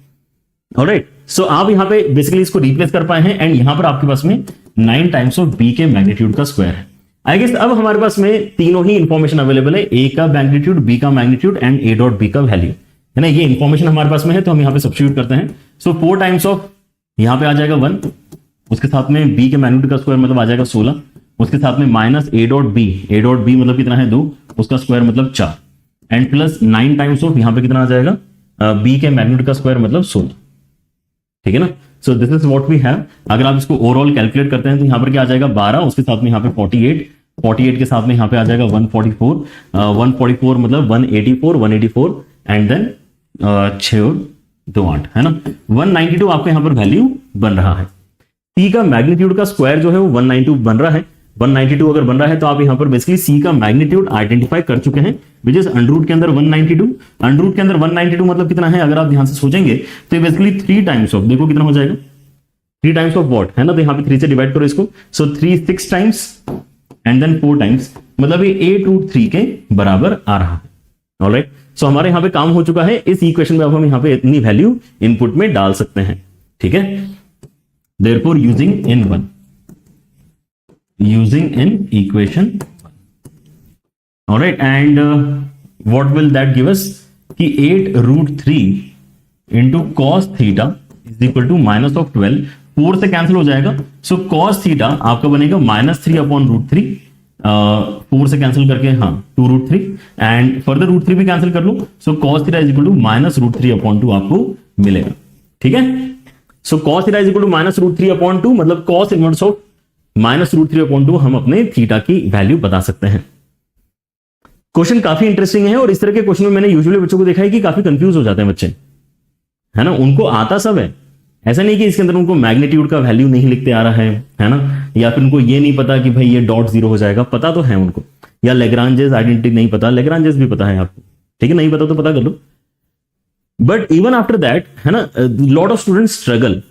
Speaker 1: ऑलराइट, सो आप यहां पे बेसिकली इसको रिप्लेस कर पाए हैं, एंड यहां पर आपके पास में 9 टाइम्स ऑफ b के मैग्नीट्यूड का स्क्वायर है। आई गेस अब हमारे पास में तीनों ही इंफॉर्मेशन अवेलेबल है, a का मैग्नीट्यूड, b का magnitude and a dot b का वैल्यू, है ना, ये इंफॉर्मेशन हमारे पास में है, तो हम यहां पे सब्स्टिट्यूट करते हैं। सो 4 टाइम्स ऑफ यहां पे आ जाएगा 1, उसके साथ में b के मैग्नीट्यूड का स्क्वायर मतलब आ जाएगा 16, उसके साथ में माइनस a डॉट b मतलब कितना है 2, उसका स्क्वायर मतलब 4, एंड प्लस 9 टाइम्स ऑफ यहां पे कितना आ जाएगा b के मैग्नीट्यूड का स्क्वायर मतलब 16, ठीक है ना। So this is what we have. अगर आप इसको ओवरऑल कैलकुलेट करते हैं तो यहां पर क्या आ जाएगा 12, उसके साथ में यहां पे 48 के साथ में यहां पे आ जाएगा 144 मतलब 184 एंड देन 6 और 2 8, है ना, 192 आपका यहां पर वैल्यू बन रहा है। c का मैग्नीट्यूड का स्क्वायर जो है वो 192 बन रहा है, 192 अगर बन रहा है तो आप यहां पर बेसिकली c का मैग्नीट्यूड आइडेंटिफाई कर चुके हैं, विच इज अंडर रूट के अंदर 192, अंडर रूट के अंदर 192 मतलब कितना है, अगर आप ध्यान से सोचेंगे तो बेसिकली 3 टाइम्स ऑफ, देखो कितना हो जाएगा 3 टाइम्स ऑफ व्हाट, है ना, तो यहां पे 3 से डिवाइड करो इसको, सो 3 6 टाइम्स एंड देन 4 टाइम्स, मतलब ये 8 रूट 3 के बराबर आ रहा है। ऑलराइट, सो हमारे यहां पे काम हो चुका है, इस इक्वेशन में अब हम यहां पे इतनी वैल्यू इनपुट में डाल सकते हैं, ठीक है। Therefore using in equation, alright, and what will that give us कि 8 root 3 into cos theta is equal to minus of 12, 4 से कैंसिल हो जाएगा, सो कॉस थीटा आपका बनेगा -3 अपॉन रूट 3, 4 से कैंसिल करके हाँ 2 रूट 3, एंड फर्दर रूट 3 भी कैंसिल कर लो, so cos theta is equal to -√3 upon 2 आपको मिलेगा, ठीक है। So cos theta is equal to -√3 upon 2 मतलब कॉस इनवर्स ऑफ -√3 अपॉन 2 हम अपने थीटा की वैल्यू बता सकते हैं। क्वेश्चन काफी इंटरेस्टिंग है, और इस तरह के क्वेश्चन में मैंने यूजुअली बच्चों को देखा है कि काफी कंफ्यूज हो जाते हैं बच्चे, है ना, उनको आता सब है, ऐसा नहीं कि इसके अंदर उनको मैग्नीट्यूड का वैल्यू नहीं लिखते आ रहा है ना, या फिर उनको ये नहीं पता कि भाई ये डॉट 0 हो जाएगा, पता तो है उनको, या लैग्रांजेस आइडेंटिटी नहीं पता, लैग्रांजेस भी पता है आपको, ठीक है, नहीं पता तो पता कर लो, बट इवन आफ्टर दैट, है ना, लॉट ऑफ स्टूडेंट्स स्ट्रगल।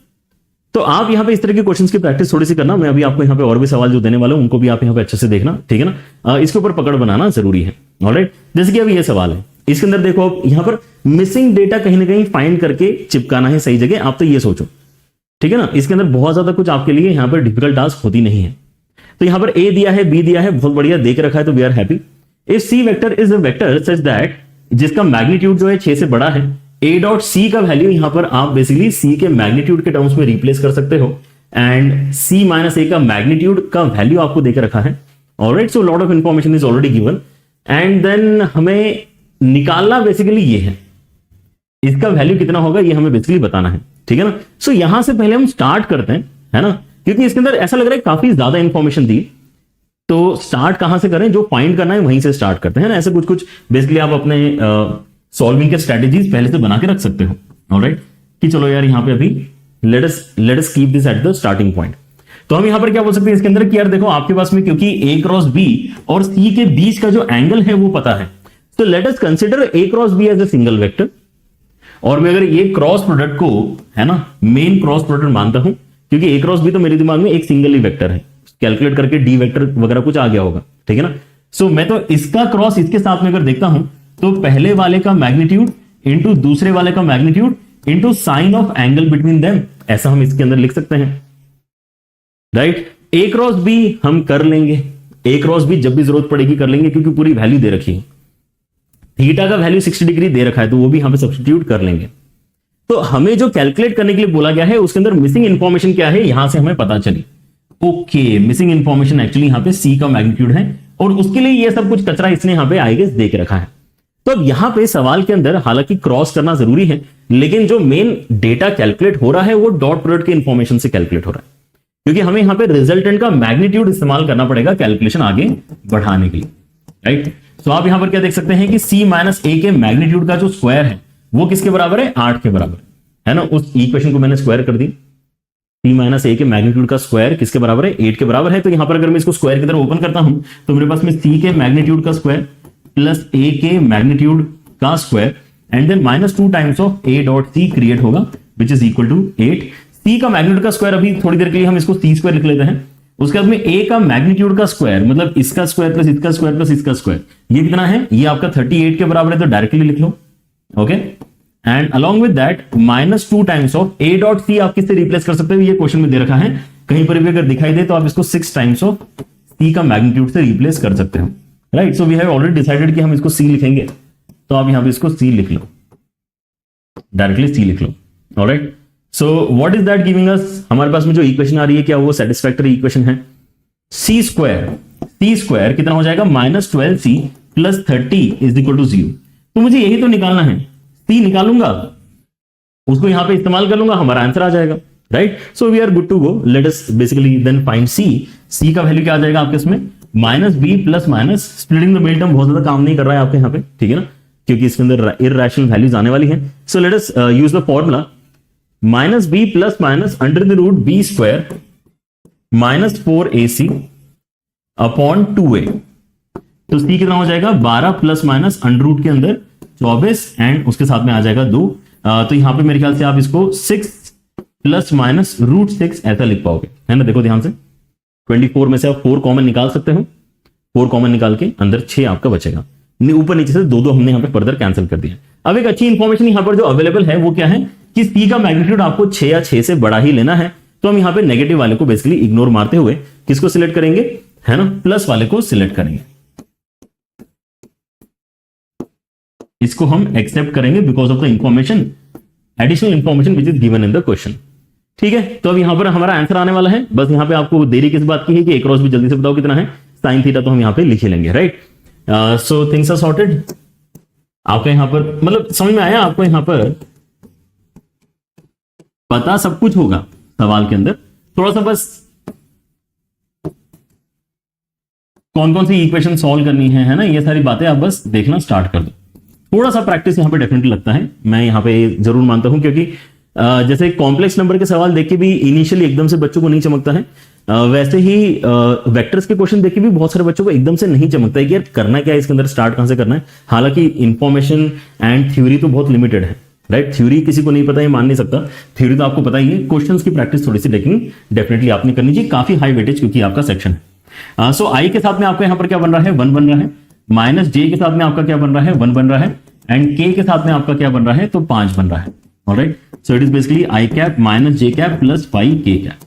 Speaker 1: तो आप यहां पे इस तरह के क्वेश्चंस की प्रैक्टिस थोड़ी सी करना, मैं अभी आपको यहां पे और भी सवाल जो देने वाला हूं उनको भी आप यहां पे अच्छे से देखना, ठीक है ना, इसके ऊपर पकड़ बनाना जरूरी है। ऑलराइट, जैसे कि अभी ये सवाल है, इसके अंदर देखो आप यहां पर मिसिंग डेटा कहीं ना कहीं फाइंड करके चिपकाना है सही जगह, आप तो ये सोचो, ठीक है ना, इसके अंदर बहुत ज्यादा कुछ आपके लिए यहां पर डिफिकल्ट टास्क होती नहीं है। तो यहां पर ए दिया है, बी दिया है, बहुत बढ़िया देख रखा है, तो we are happy. If C vector is a vector such that जिसका मैग्नीट्यूड जो है 6 से बड़ा है, ए डॉट सी का वैल्यू यहां पर आप बेसिकली सी के मैग्नीट्यूड के टर्म्स में रिप्लेस कर सकते हो, एंड सी माइनस ए का मैग्नीट्यूड का वैल्यू आपको देकर रखा है। Alright, so lot of information is already given, and then हमें निकालना बेसिकली ये है, इसका वैल्यू कितना होगा ये हमें बेसिकली बताना है, ठीक है ना। सो यहां से पहले हम स्टार्ट करते हैं, है ना, क्योंकि इसके अंदर ऐसा लग रहा है काफी ज्यादा इंफॉर्मेशन दी, तो स्टार्ट कहां से करें, जो फाइंड करना है वहीं से स्टार्ट करते हैं ना, ऐसे कुछ कुछ बेसिकली आप अपने सॉल्विंग के स्ट्रेटेजीज पहले से बना के रख सकते हो। ऑलराइट, कि चलो यार यहां पे अभी let us keep this at the starting point. तो हम यहां पर क्या बोल सकते हैं इसके अंदर कि यार देखो आपके पास में क्योंकि a क्रॉस b और c के बीच का जो एंगल है वो पता है, तो let us consider a cross b as a single vector, और मैं अगर ये क्रॉस प्रोडक्ट को, है ना, मेन क्रॉस प्रोडक्ट मानता हूं, क्योंकि a क्रॉस b तो मेरे दिमाग में एक सिंगल ही वेक्टर है, कैलकुलेट करके d वेक्टर वगैरह कुछ आ गया होगा, ठीक है ना। सो मैं तो इसका क्रॉस इसके साथ में अगर देखता हूं तो पहले वाले का मैग्नीट्यूड इंटू दूसरे वाले का magnitude into sine of angle between them, ऐसा हम इसके अंदर लिख सकते हैं, राइट। ए क्रॉस बी हम कर लेंगे, ए क्रॉस बी जब भी जरूरत पड़ेगी कर लेंगे, क्योंकि पूरी वैल्यू दे रखी है, थीटा का वैल्यू 60 डिग्री दे रखा है, तो वो भी हमें सब्स्टिट्यूट कर लेंगे। तो हमें जो कैलकुलेट करने के लिए बोला गया है उसके अंदर मिसिंग इंफॉर्मेशन क्या है, यहां से हमें पता चली। ओके, मिसिंग इंफॉर्मेशन एक्चुअली यहां पे सी का मैग्नीट्यूड है, और उसके लिए ये सब कुछ कचरा इसने यहां पे आई गेस देख रखा है। तो अब यहां पे सवाल के अंदर हालांकि क्रॉस करना जरूरी है, लेकिन जो मेन डेटा कैलकुलेट हो रहा है वो डॉट प्रोडक्ट के इंफॉर्मेशन से कैलकुलेट हो रहा है, क्योंकि हमें यहां पे रिजल्टेंट का मैग्नीट्यूड इस्तेमाल करना पड़ेगा कैलकुलेशन आगे बढ़ाने के लिए, राइट। तो आप यहां पर क्या देख सकते हैं कि c माइनस ए के मैग्नीट्यूड का जो स्क्वायर है वो किसके बराबर है, 8 के बराबर है ना। उस इक्वेशन को मैंने स्क्वायर कर दी, c माइनस ए के मैग्नीट्यूड का स्क्वायर किसके बराबर है, 8 के बराबर है। तो यहां पर अगर मैं इसको स्क्वायर की तरह ओपन करता हूं तो मेरे पास में c के मैग्नीट्यूड का स्क्वायर प्लस a के मैग्नीट्यूड का square and then -2 times of a dot c create होगा which is equal to 8। c का मैग्नीट्यूड का स्क्वायर अभी थोड़ी देर के लिए हम इसको c स्क्वायर लिख लेते हैं। उसके बाद में a का मैग्नीट्यूड का स्क्वायर मतलब इसका स्क्वायर प्लस इसका स्क्वायर प्लस इसका स्क्वायर, ये कितना है, ये आपका 38 के बराबर है, तो डायरेक्टली लिख लो, okay. And along with that -2 times of a dot c आप किससे रिप्लेस कर सकते हो, ये क्वेश्चन में दे रखा है, कहीं पर भी अगर दिखाई दे तो आप इसको 6 टाइम्स ऑफ c का मैग्नीट्यूड से रिप्लेस कर सकते हो, right. So we have already decided कि हम इसको c लिखेंगे, तो आप यहां पे इसको c लिख लो, डायरेक्टली c लिख लो, all right. So what is that giving us, हमारे पास में जो इक्वेशन आ रही है क्या वो सेटिस्फैक्टरी इक्वेशन है। c स्क्वायर कितना हो जाएगा, -12c plus 30 is equal to 0। तो मुझे यही तो निकालना है, c निकालूंगा उसको यहां पे इस्तेमाल कर लूंगा, हमारा आंसर आ जाएगा, right. So we are good to go, let us basically then find c का वैल्यू क्या आ जाएगा आपके इसमें, -b plus minus, splitting the mid term बहुत ज्यादा काम नहीं कर रहा है आपके यहाँ पे, ठीक है ना, क्योंकि इसके अंदर इररेशनल वैल्यूज आने वाली है। So let us use the formula -b plus minus under the root b square -4ac upon 2a। तो c कितना हो जाएगा, 12 प्लस माइनस अंडर रूट के अंदर 24 एंड उसके साथ में आ जाएगा 2। तो यहां पे मेरे ख्याल से आप इसको 6 प्लस माइनस रूट 6 ऐसा लिख पाओगे, है ना। देखो ध्यान से, 24 में से आप 4 कॉमन निकाल सकते हो, 4 कॉमन निकाल के अंदर 6 आपका बचेगा, ऊपर नीचे से 2 हमने यहां पे फर्दर कैंसिल कर दिया। अब एक अच्छी इंफॉर्मेशन यहां पर जो अवेलेबल है वो क्या है कि c का मैग्नीट्यूड आपको 6 या 6 से बड़ा ही लेना है, तो हम यहां पे नेगेटिव वाले को बेसिकली इग्नोर मारते हुए किसको सिलेक्ट करेंगे, है ना, प्लस वाले को सिलेक्ट करेंगे, इसको हम एक्सेप्ट करेंगे because of the information, additional information which is given in the question, ठीक है। तो अब यहां पर हमारा आंसर आने वाला है, बस यहां पे आपको देरी किस बात की है कि a क्रॉस भी जल्दी से बताओ कितना है, साइन थीटा, तो हम यहां पे लिख ही लेंगे, right. So things are sorted. आपको यहां पर मतलब समझ में आया, आपको यहां पर पता सब कुछ होगा सवाल के अंदर, थोड़ा सा बस कौन कौन सी इक्वेशन सॉल्व करनी है ना, ये सारी बातें आप बस देखना स्टार्ट कर दो। थोड़ा सा प्रैक्टिस यहां पे डेफिनेटली लगता है, मैं यहां पे जरूर मानता हूं, क्योंकि जैसे कॉम्प्लेक्स नंबर के सवाल देख के भी इनिशियली एकदम से बच्चों को नहीं चमकता है, वैसे ही वेक्टर्स के क्वेश्चन देख के भी बहुत सारे बच्चों को एकदम से नहीं चमकता है कि यार करना क्या है इसके अंदर, स्टार्ट कहां से करना है। हालांकि इंफॉर्मेशन एंड थ्योरी तो बहुत लिमिटेड है, राइट। थ्योरी किसी को नहीं पता, ये मान नहीं सकता, थ्योरी तो आपको पता ही है, क्वेश्चंस की प्रैक्टिस थोड़ी सी लेकिन डेफिनेटली आपने करनी चाहिए, काफी हाई वेटेज क्योंकि आपका सेक्शन है। सो आई के साथ में आपका यहां पर क्या बन रहा है, 1 बन रहा है, माइनस जे के साथ में आपका क्या बन रहा है, 1 बन रहा है, एंड के के साथ में आपका क्या बन रहा है, तो 5 बन रहा है, alright. So it is basically I cap minus J cap plus 5 K cap,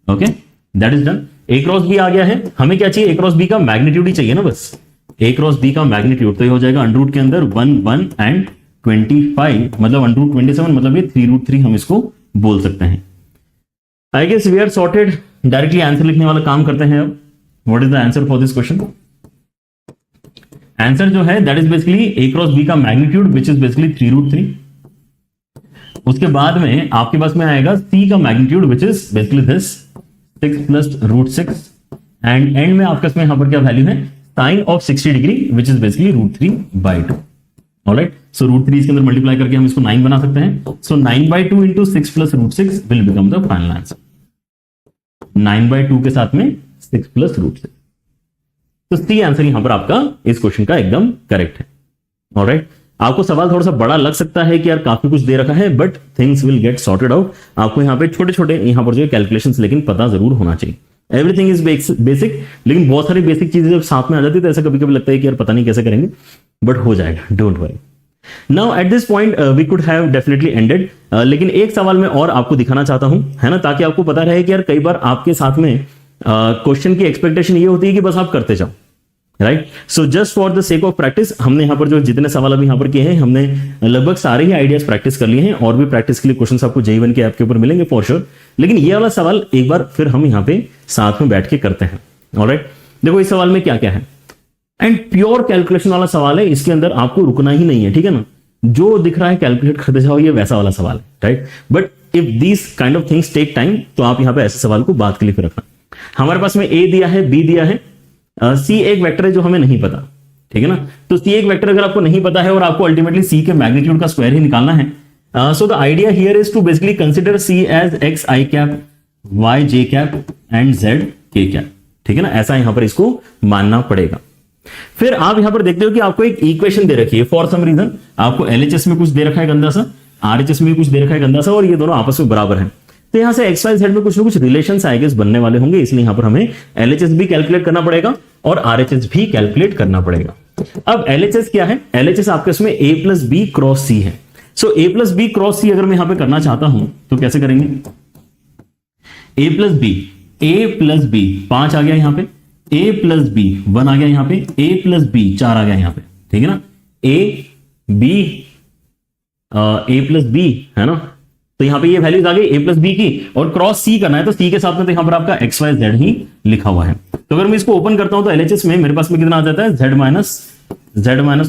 Speaker 1: okay, that is done. A cross B आ गया है, हमें क्या चाहिए, ए क्रॉस बी का मैग्नीट्यूड ही चाहिए ना, बस ए क्रॉस बी का मैग्नीट्यूड, तो ये हो जाएगा अंडर रूट के अंदर 1 1 एंड 25 मतलब अंडर रूट 27 मतलब ये 3√3 हम इसको बोल सकते हैं। I guess we are sorted, directly answer लिखने वाला काम करते हैं। अब what is the answer for this question, answer जो है that is basically A cross B का मैग्नीट्यूड विच इज बेसिकली 3√3। उसके बाद में आपके पास में आएगा सी का magnitude which is basically this 6 plus √6 and end में आपके यहां पर क्या वैल्यू है, sine of 60 degree which is basically √3/2, all right. So √3 इसके अंदर मल्टीप्लाई करके हम इसको 9 बना सकते हैं। सो 9/2 into 6 plus √6 will become the final answer, 9/2 के साथ में 6 प्लस √6। तो सी आंसर यहां पर आपका इस क्वेश्चन का एकदम करेक्ट है, ऑलराइट। आपको सवाल थोड़ा सा बड़ा लग सकता है कि यार काफी कुछ दे रखा है, but things will get sorted out. आपको यहाँ पे छोटे छोटे यहाँ पर जो कैलकुलेशंस लेकिन पता जरूर होना चाहिए। एवरीथिंग इज बेसिक, लेकिन बहुत सारी बेसिक चीजें जब साथ में आ जाती है तो ऐसा कभी कभी लगता है कि यार पता नहीं कैसे करेंगे, बट हो जाएगा, don't worry. Now at this point we could have definitely ended, लेकिन एक सवाल मैं और आपको दिखाना चाहता हूं, है ना, ताकि आपको पता रहे कि यार कई बार आपके साथ में क्वेश्चन की एक्सपेक्टेशन ये होती है कि बस आप करते जाओ, right. So just for the sake of practice हमने यहाँ पर जो जितने सवाल अभी यहाँ पर किए हैं, हमने लगभग सारे ही आइडियाज प्रैक्टिस कर लिए हैं, और भी प्रैक्टिस के लिए क्वेश्चंस आपको J1 के ऐप के ऊपर मिलेंगे फॉर श्योर। लेकिन ये वाला सवाल एक बार फिर हम यहाँ पे साथ में बैठ के करते हैं। ऑलराइट, देखो इस सवाल में क्या क्या है, एंड प्योर कैलकुलेशन वाला सवाल है, इसके अंदर आपको रुकना ही नहीं है, ठीक है ना, जो दिख रहा है कैलकुलेट करते जाओ, ये वैसा वाला सवाल है, right. But if these kind of things take time, तो आप यहाँ पे ऐसे सवाल को बात के लिए रखना। हमारे पास में ए दिया है, बी दिया है, सी एक वेक्टर है जो हमें नहीं पता, ठीक है ना। तो सी एक वेक्टर अगर आपको नहीं पता है और आपको अल्टीमेटली सी के मैग्नीट्यूड का स्क्वायर ही निकालना है, so the idea here is to basically consider C as X I cap, Y J cap and Z K cap, ठीक है ना, ऐसा यहां पर इसको मानना पड़ेगा। फिर आप यहां पर देखते हो कि आपको एक इक्वेशन दे रखी है, फॉर सम रीजन आपको एलएचएस में कुछ दे रखा है गंदा सा, आरएचएस में कुछ दे रखा है गंदा सा, और ये दोनों आपस में बराबर हैं। तो यहां से एक्स वाई जेड में कुछ ना कुछ रिलेशंस आई गेस बनने वाले होंगे, इसलिए यहां पर हमें एलएचएस भी कैलकुलेट करना पड़ेगा और आरएचएस भी कैलकुलेट करना पड़ेगा। अब एलएचएस क्या है, एलएचएस आपके इसमें ए प्लस बी क्रॉस सी है। सो ए प्लस बी क्रॉस सी अगर मैं यहां पे करना चाहता हूं तो कैसे करेंगे, ए प्लस बी 5 आ गया यहां पे, ए प्लस बी 1 आ गया यहां पे, ए प्लस बी 4 आ गया यहां पे, ठीक है ना, ए प्लस बी है ना। तो यहां पे ये वैल्यूज आ गई ए प्लस बी की, और क्रॉस सी करना है तो सी के साथ में तो यहां पर आपका एक्स वाई जेड ही लिखा हुआ है। तो अगर मैं इसको ओपन करता हूं तो एलएचएस में मेरे पास में कितना आ जाता है, Z minus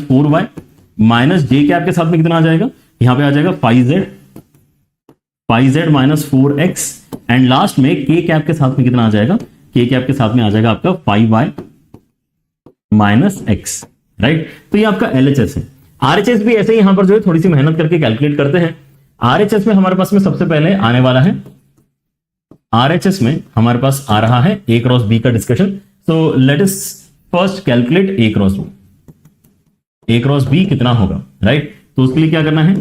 Speaker 1: 4y minus J cap के साथ में कितना आ जाएगा, यहां पे आ जाएगा 5z minus 4x, and last में के कैप के साथ में कितना आ जाएगा, के कैप के साथ में आ जाएगा आपका 5y माइनस x, राइट। तो ये आपका एलएचएस है। आरएचएस भी ऐसे ही यहां पर जो है थोड़ी सी मेहनत करके कैलकुलेट करते हैं। आरएचएस में हमारे पास में सबसे पहले आने वाला है, आरएचएस में हमारे पास आ रहा है ए क्रॉस बी का discussion. So let us first calculate A cross B. A cross B कितना होगा, राइट। तो उसके लिए क्या करना है,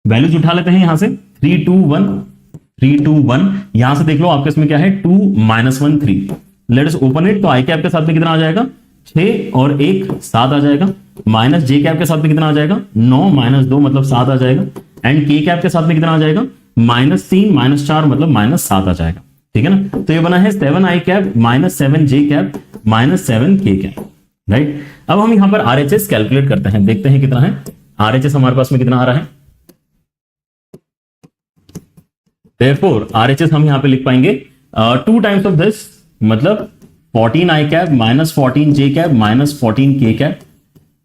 Speaker 1: वैल्यूज उठा लेते हैं यहां से, 3 2 1 यहां से देख लो आपके इसमें क्या है, 2 - 1 3। Let us open it. तो आई कैप के साथ में कितना आ जाएगा, 6 और 1 7 आ जाएगा, माइनस जे कैप के साथ में कितना आ जाएगा, 9 - 2 मतलब 7 आ जाएगा, एंड के कैप के साथ में कितना आ जाएगा, -3 - 4 मतलब -7 आ जाएगा, ठीक है ना। तो ये बना है 7 आई कैप -7 जे कैप -7 के कैप, राइट। अब हम यहां पर आरएचएस कैलकुलेट करते हैं, देखते हैं कितना है आरएचएस हमारे पास में कितना आ रहा है। देयरफॉर आरएचएस हम यहां पे लिख पाएंगे 2 टाइम्स ऑफ दिस, मतलब 14 आई कैप -14 जे कैप -14 के कैप,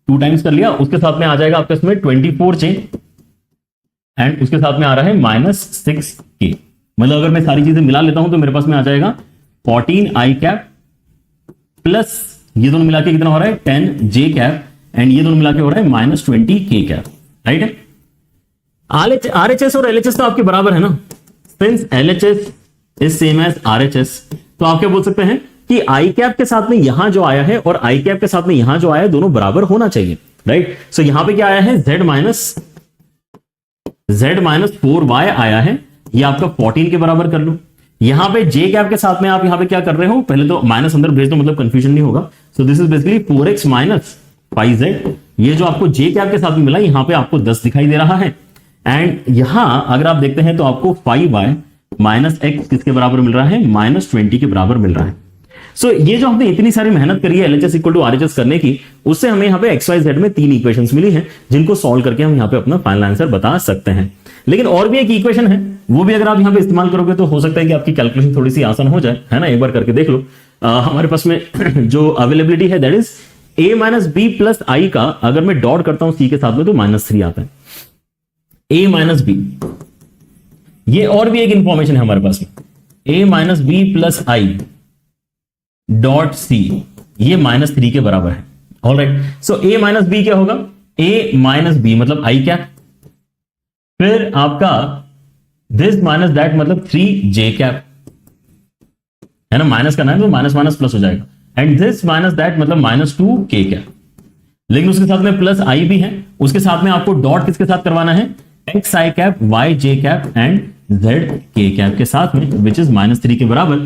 Speaker 1: 2 टाइम्स कर लिया। उसके साथ में आ जाएगा आपके इसमें 24 जे, एंड उसके साथ में आ रहा है -6 के। मतलब अगर मैं सारी चीजें मिला लेता हूं तो मेरे पास में आ जाएगा 14 आई कैप प्लस ये दोनों मिला के कितना हो रहा है, 10 जे कैप, एंड ये दोनों मिला के हो रहा है -20 के कैप, राइट है। आरएचएस और एलएचएस तो आपके बराबर है ना, since LHS is same as RHS, तो आप क्या बोल सकते हैं कि आई कैप के साथ में यहां जो आया है और आई कैप के साथ में यहां जो आया है दोनों बराबर होना चाहिए, राइट। सो यहां पे क्या आया है, z माइनस 4y आया है, ये आपका 14 के बराबर कर लो। यहां पे जे कैप के साथ में आप यहां पे क्या कर रहे हो, पहले तो माइनस अंदर भेज दो, मतलब कंफ्यूजन नहीं होगा। सो this is basically 4x minus 5z। ये जो आपको जे कैप के साथ में मिला, यहां पे आपको 10 दिखाई दे रहा है, एंड यहां अगर आप देखते हैं तो आपको 5y माइनस x किसके बराबर मिल रहा है, -20 के बराबर मिल रहा है। सो ये जो हमने इतनी सारी मेहनत करी है एलएचएस इक्वल टू आरएचएस करने की, उससे हमें यहाँ पे एक्स वाई जेड में 3 इक्वेशंस मिली हैं, जिनको सॉल्व करके हम यहाँ पे अपना फाइनल आंसर बता सकते हैं। लेकिन और भी एक इक्वेशन है, वो भी अगर आप यहाँ पे इस्तेमाल करोगे तो हो सकता है कि आपकी कैलकुलेशन थोड़ी सी आसान हो जाए, है ना। एक बार करके देख लो। हमारे पास में जो अवेलेबिलिटी है that is a minus B plus I का, अगर मैं डॉट करता हूं सी के साथ में तो -3 आता है, a माइनस बी। ये और भी एक इंफॉर्मेशन है हमारे पास में, a minus B plus I dot C, ये -3 के बराबर है। Alright, so a minus B क्या होगा, a माइनस बी मतलब आई कैप, फिर आपका दिस माइनस दैट मतलब 3 जे कैप, है ना, माइनस करना है तो माइनस माइनस प्लस हो जाएगा, एंड दिस माइनस दैट मतलब -2 के कैप। लेकिन उसके साथ में प्लस आई भी है, उसके साथ में आपको डॉट किसके साथ करवाना है, X I cap, Y J cap and Z K cap के साथ में, विच इज -3 के बराबर।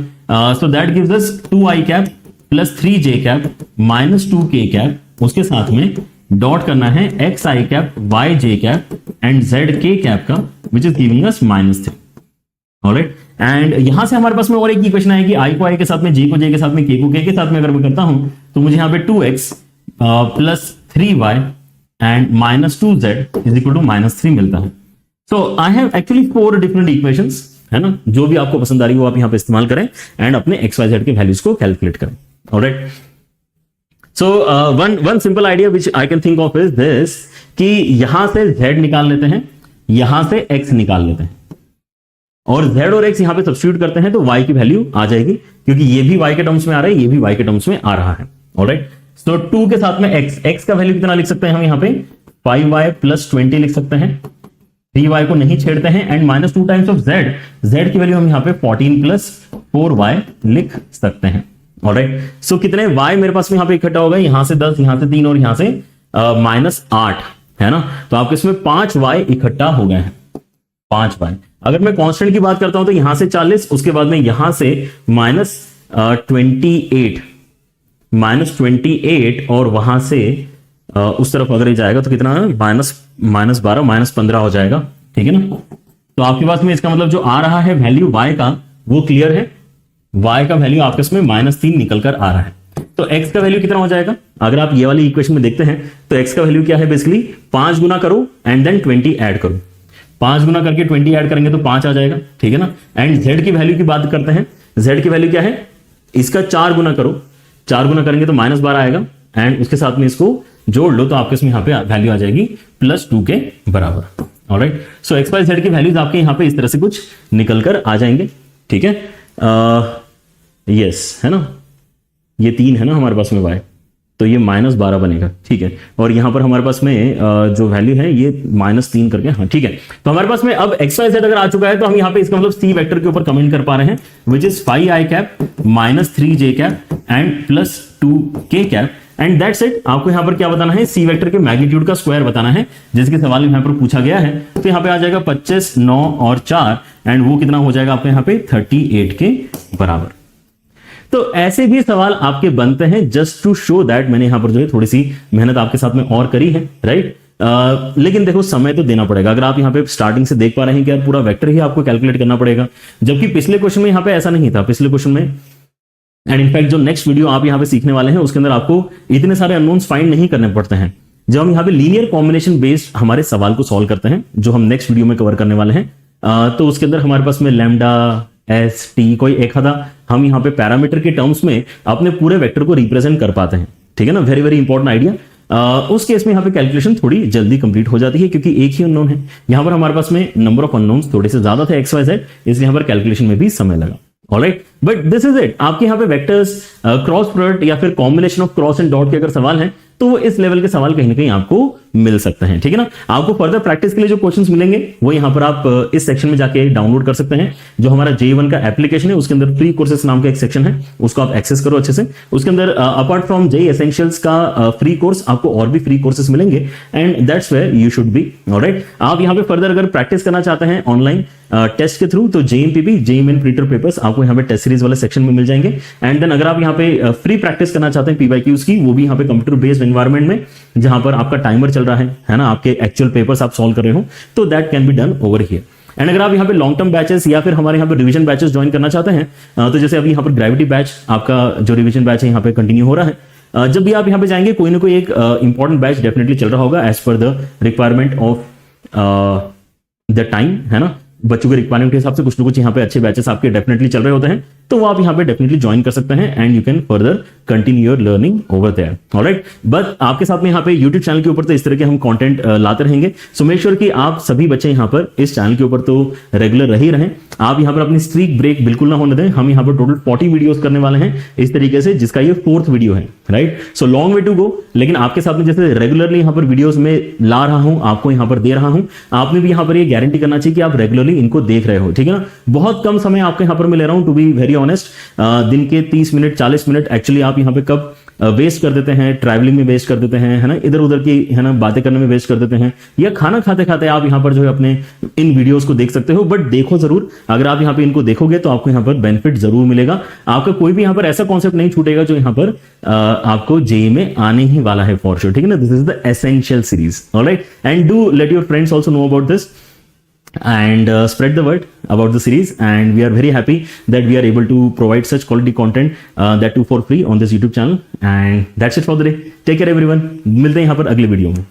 Speaker 1: So that gives us 2 I cap plus 3 J cap -2 K cap, उसके साथ में डॉट करना है X I cap Y J cap and Z K cap का which is giving us -3। Alright, and यहां से हमारे पास में और एक इक्वेशन आएगी, आई को आई के साथ में, जे को जे के साथ में, के को के साथ में अगर मैं करता हूं तो मुझे यहां पे 2x plus 3y and -2z is equal to -3 मिलता है। So I have actually 4 different equations, है ना, जो भी आपको पसंद आ रही हो आप यहां पे इस्तेमाल करें एंड अपने एक्स वाई जेड के वैल्यूज को कैलकुलेट करें। Alright, so one simple idea which I can think of is this कि यहां से z निकाल लेते हैं, यहां से x निकाल लेते हैं और z और x यहां पे सब्स्टिट्यूट करते हैं तो y की वैल्यू आ जाएगी, क्योंकि ये भी y के टर्म्स में आ रहा है, ये भी y के टर्म्स में आ रहा है। ऑलराइट, सो 2 के साथ में x का वैल्यू कितना लिख सकते हैं हम यहां पे 5y प्लस 20 लिख सकते हैं, 3y को नहीं छेड़ते हैं एंड -2 टाइम्स ऑफ z की वैल्यू हम यहां पे 14 प्लस 4y लिख सकते हैं। ऑलराइट, सो कितने y मेरे पास में यहां पे इकट्ठा होगा, यहां से 10, यहां से 3 और यहां से -8, है ना, तो आपके इसमें 5y इकट्ठा हो गए हैं, 5y। अगर मैं कांस्टेंट की बात करता हूं तो यहां से 40, उसके बाद में यहां से -28 और वहां से उस तरफ अगर ये जाएगा तो कितना है, -12 -15 हो जाएगा, ठीक है ना। तो आपके पास में इसका मतलब जो आ रहा है वैल्यू y का वो क्लियर है, y का वैल्यू आपके इसमें -3 निकल कर आ रहा है। तो x का वैल्यू कितना हो जाएगा, अगर आप ये वाली इक्वेशन में देखते हैं तो x का वैल्यू क्या है, बेसिकली 5 गुना करो एंड देन 20 ऐड करो, 5 गुना करके 20 ऐड करेंगे तो 5 आ जाएगा, ठीक है ना। एंड z की वैल्यू की बात करते हैं, z की वैल्यू क्या है, इसका 4 गुना करो, 4 गुना करेंगे तो -12 आएगा एंड उसके साथ में इसको जोड़ लो तो आपके इसमें यहाँ पे वैल्यू आ जाएगी +2 के बराबर। ऑलराइट, सो एक्स वाई जेड की वैल्यूज आपके यहाँ पे इस तरह से कुछ निकल कर आ जाएंगे, ठीक है। यस, है ना, ये 3 है ना हमारे पास में y, तो ये -12 बनेगा, ठीक है। और यहां पर हमारे पास में जो वैल्यू है ये -3 करके, हाँ ठीक है। तो हमारे पास में अब एक्स वाई जेड अगर आ चुका है तो हम यहाँ पे इसका मतलब सी वेक्टर के ऊपर कमेंट कर पा रहे हैं, which is 5i cap -3j cap and +2 k cap and that's it. आपको यहां पर क्या बताना है, सी वेक्टर के मैग्नीट्यूड का स्क्वायर बताना है, जिसके सवाल यहां पर पूछा गया है। तो यहां पे आ जाएगा 25, 9 और 4 एंड वो कितना हो जाएगा आपको यहां पे 38 के बराबर। तो ऐसे भी सवाल आपके बनते हैं, जस्ट टू शो दैट मैंने यहां पर जो है थोड़ी सी मेहनत आपके साथ में और करी है, राइट। लेकिन देखो समय तो देना पड़ेगा। अगर आप यहां पे स्टार्टिंग से देख पा रहे हैं कि यार पूरा वेक्टर ही आपको कैलकुलेट करना पड़ेगा, जबकि पिछले क्वेश्चन में यहां पे ऐसा नहीं था। पिछले क्वेश्चन में एंड इनफैक्ट जो नेक्स्ट वीडियो आप यहां पे सीखने वाले हैं उसके अंदर आपको इतने सारे अननोन्स फाइंड नहीं करने पड़ते हैं। जब हम यहां पे लीनियर कॉम्बिनेशन बेस्ड हमारे सवाल को सॉल्व करते हैं, जो हम नेक्स्ट वीडियो में कवर करने वाले हैं, तो उसके अंदर हमारे पास में लैम्डा एस टी कोई एक आधा हम यहाँ पे पैरामीटर के टर्म्स में अपने पूरे वेक्टर को रिप्रेजेंट कर पाते हैं, ठीक है ना। Very very important idea. उस केस में यहाँ पे कैलकुलेशन थोड़ी जल्दी कंप्लीट हो जाती है, क्योंकि एक ही अननोन है। यहाँ पर हमारे पास में नंबर ऑफ अननोन्स थोड़े से ज्यादा थे एक्स वाई जेड, इसलिए यहाँ पर कैलकुलेशन में भी समय लगा। Alright, but this is it. आपके यहाँ पे वेक्टर्स, क्रॉस प्रोडक्ट या फिर combination of cross and dot के अगर सवाल है तो वो इस लेवल के सवाल कहीं ना कहीं आपको मिल सकते हैं, ठीक है ना। आपको फर्दर प्रैक्टिस के लिए जो क्वेश्चंस मिलेंगे वो यहां पर आप इस सेक्शन में जाके डाउनलोड कर सकते हैं। जो हमारा J1 का एप्लीकेशन है उसके अंदर फ्री कोर्सेस नाम का एक सेक्शन है, उसको आप एक्सेस करो अच्छे से। उसके अंदर अपार्ट फ्रॉम J एसेंशियल्स का फ्री कोर्स आपको और भी फ्री कोर्सेस मिलेंगे and that's where you should be. Alright, आप यहां पे फर्दर अगर प्रैक्टिस करना चाहते हैं ऑनलाइन टेस्ट के थ्रू, तो JMPP JEE प्रीटर पेपर्स आपको यहाँ पे टेस्ट सीरीज वाले सेक्शन में मिल जाएंगे। एंड देन अगर आप यहाँ पे फ्री प्रैक्टिस करना चाहते हैं PYQs की, वो भी यहाँ पे कंप्यूटर बेस्ड एनवायरनमेंट में जहां पर आपका टाइमर चल रहा है ना, आपके एक्चुअल पेपर्स आप सॉल्व कर रहे हो, तो that can be done over here. And अगर आप यहाँ पे लॉन्ग टर्म बैचेस या फिर हमारे यहाँ पे रिवीजन बैचेस ज्वाइन करना चाहते हैं, तो जैसे अभी यहाँ पर ग्रेविटी बैच आपका जो रिवीजन बैच है यहाँ पे कंटिन्यू हो रहा है। जब भी आप यहाँ पे जाएंगे कोई ना कोई एक इंपॉर्टेंट बैच डेफिनेटली चल रहा होगा as per the requirement of the time, है ना। बच्चों के रिक्वायरमेंट के हिसाब से कुछ ना कुछ यहाँ पे अच्छे बैचेस आपके डेफिनेटली चल रहे होते हैं, तो वो आप यहाँ पे डेफिनेटली ज्वाइन कर सकते हैं and you can further continue your learning over there. Alright, but आपके साथ में यहाँ पे यूट्यूब चैनल के ऊपर तो इस तरह के हम कंटेंट लाते रहेंगे। सो मेक श्योर कि आप सभी बच्चे यहाँ पर इस चैनल के ऊपर तो रेगुलर रह ही रहें। आप यहाँ पर अपनी स्ट्रीक ब्रेक बिल्कुल ना होने दें। हम यहाँ पर टोटल 40 वीडियोस करने वाले हैं इस तरीके से, जिसका ये 4th वीडियो है, right. So long way to go, लेकिन आपके साथ में जैसे रेगुलरली यहाँ पर वीडियोस में ला रहा हूं, आपको यहाँ पर दे रहा हूं, आपने भी यहाँ पर ये गारंटी करना चाहिए कि आप रेगुलरली इनको देख रहे हो, ठीक है ना। बहुत कम समय आपके यहाँ पर मैं ले रहा हूं, टू बी वेरी ऑनेस्ट दिन के 30 मिनट 40 मिनट एक्चुअली आप यहाँ पे कब वेस्ट कर देते हैं, ट्रैवलिंग में वेस्ट कर देते हैं, है ना, इधर उधर की है ना बातें करने में वेस्ट कर देते हैं, या खाना खाते खाते आप यहाँ पर जो है अपने इन वीडियोस को देख सकते हो। बट देखो जरूर, अगर आप यहाँ पे इनको देखोगे तो आपको यहाँ पर बेनिफिट जरूर मिलेगा। आपका कोई भी यहाँ पर ऐसा कॉन्सेप्ट नहीं छूटेगा जो यहाँ पर आपको जेईई में आने ही वाला है फॉर श्योर, ठीक है ना। This is the essential series, alright, and do let your friends also know about this and spread the word about the series, and we are very happy that we are able to provide such quality content that too for free on this YouTube channel, and that's it for the day. Take care everyone, मिलते हैं यहाँ पर अगले video में।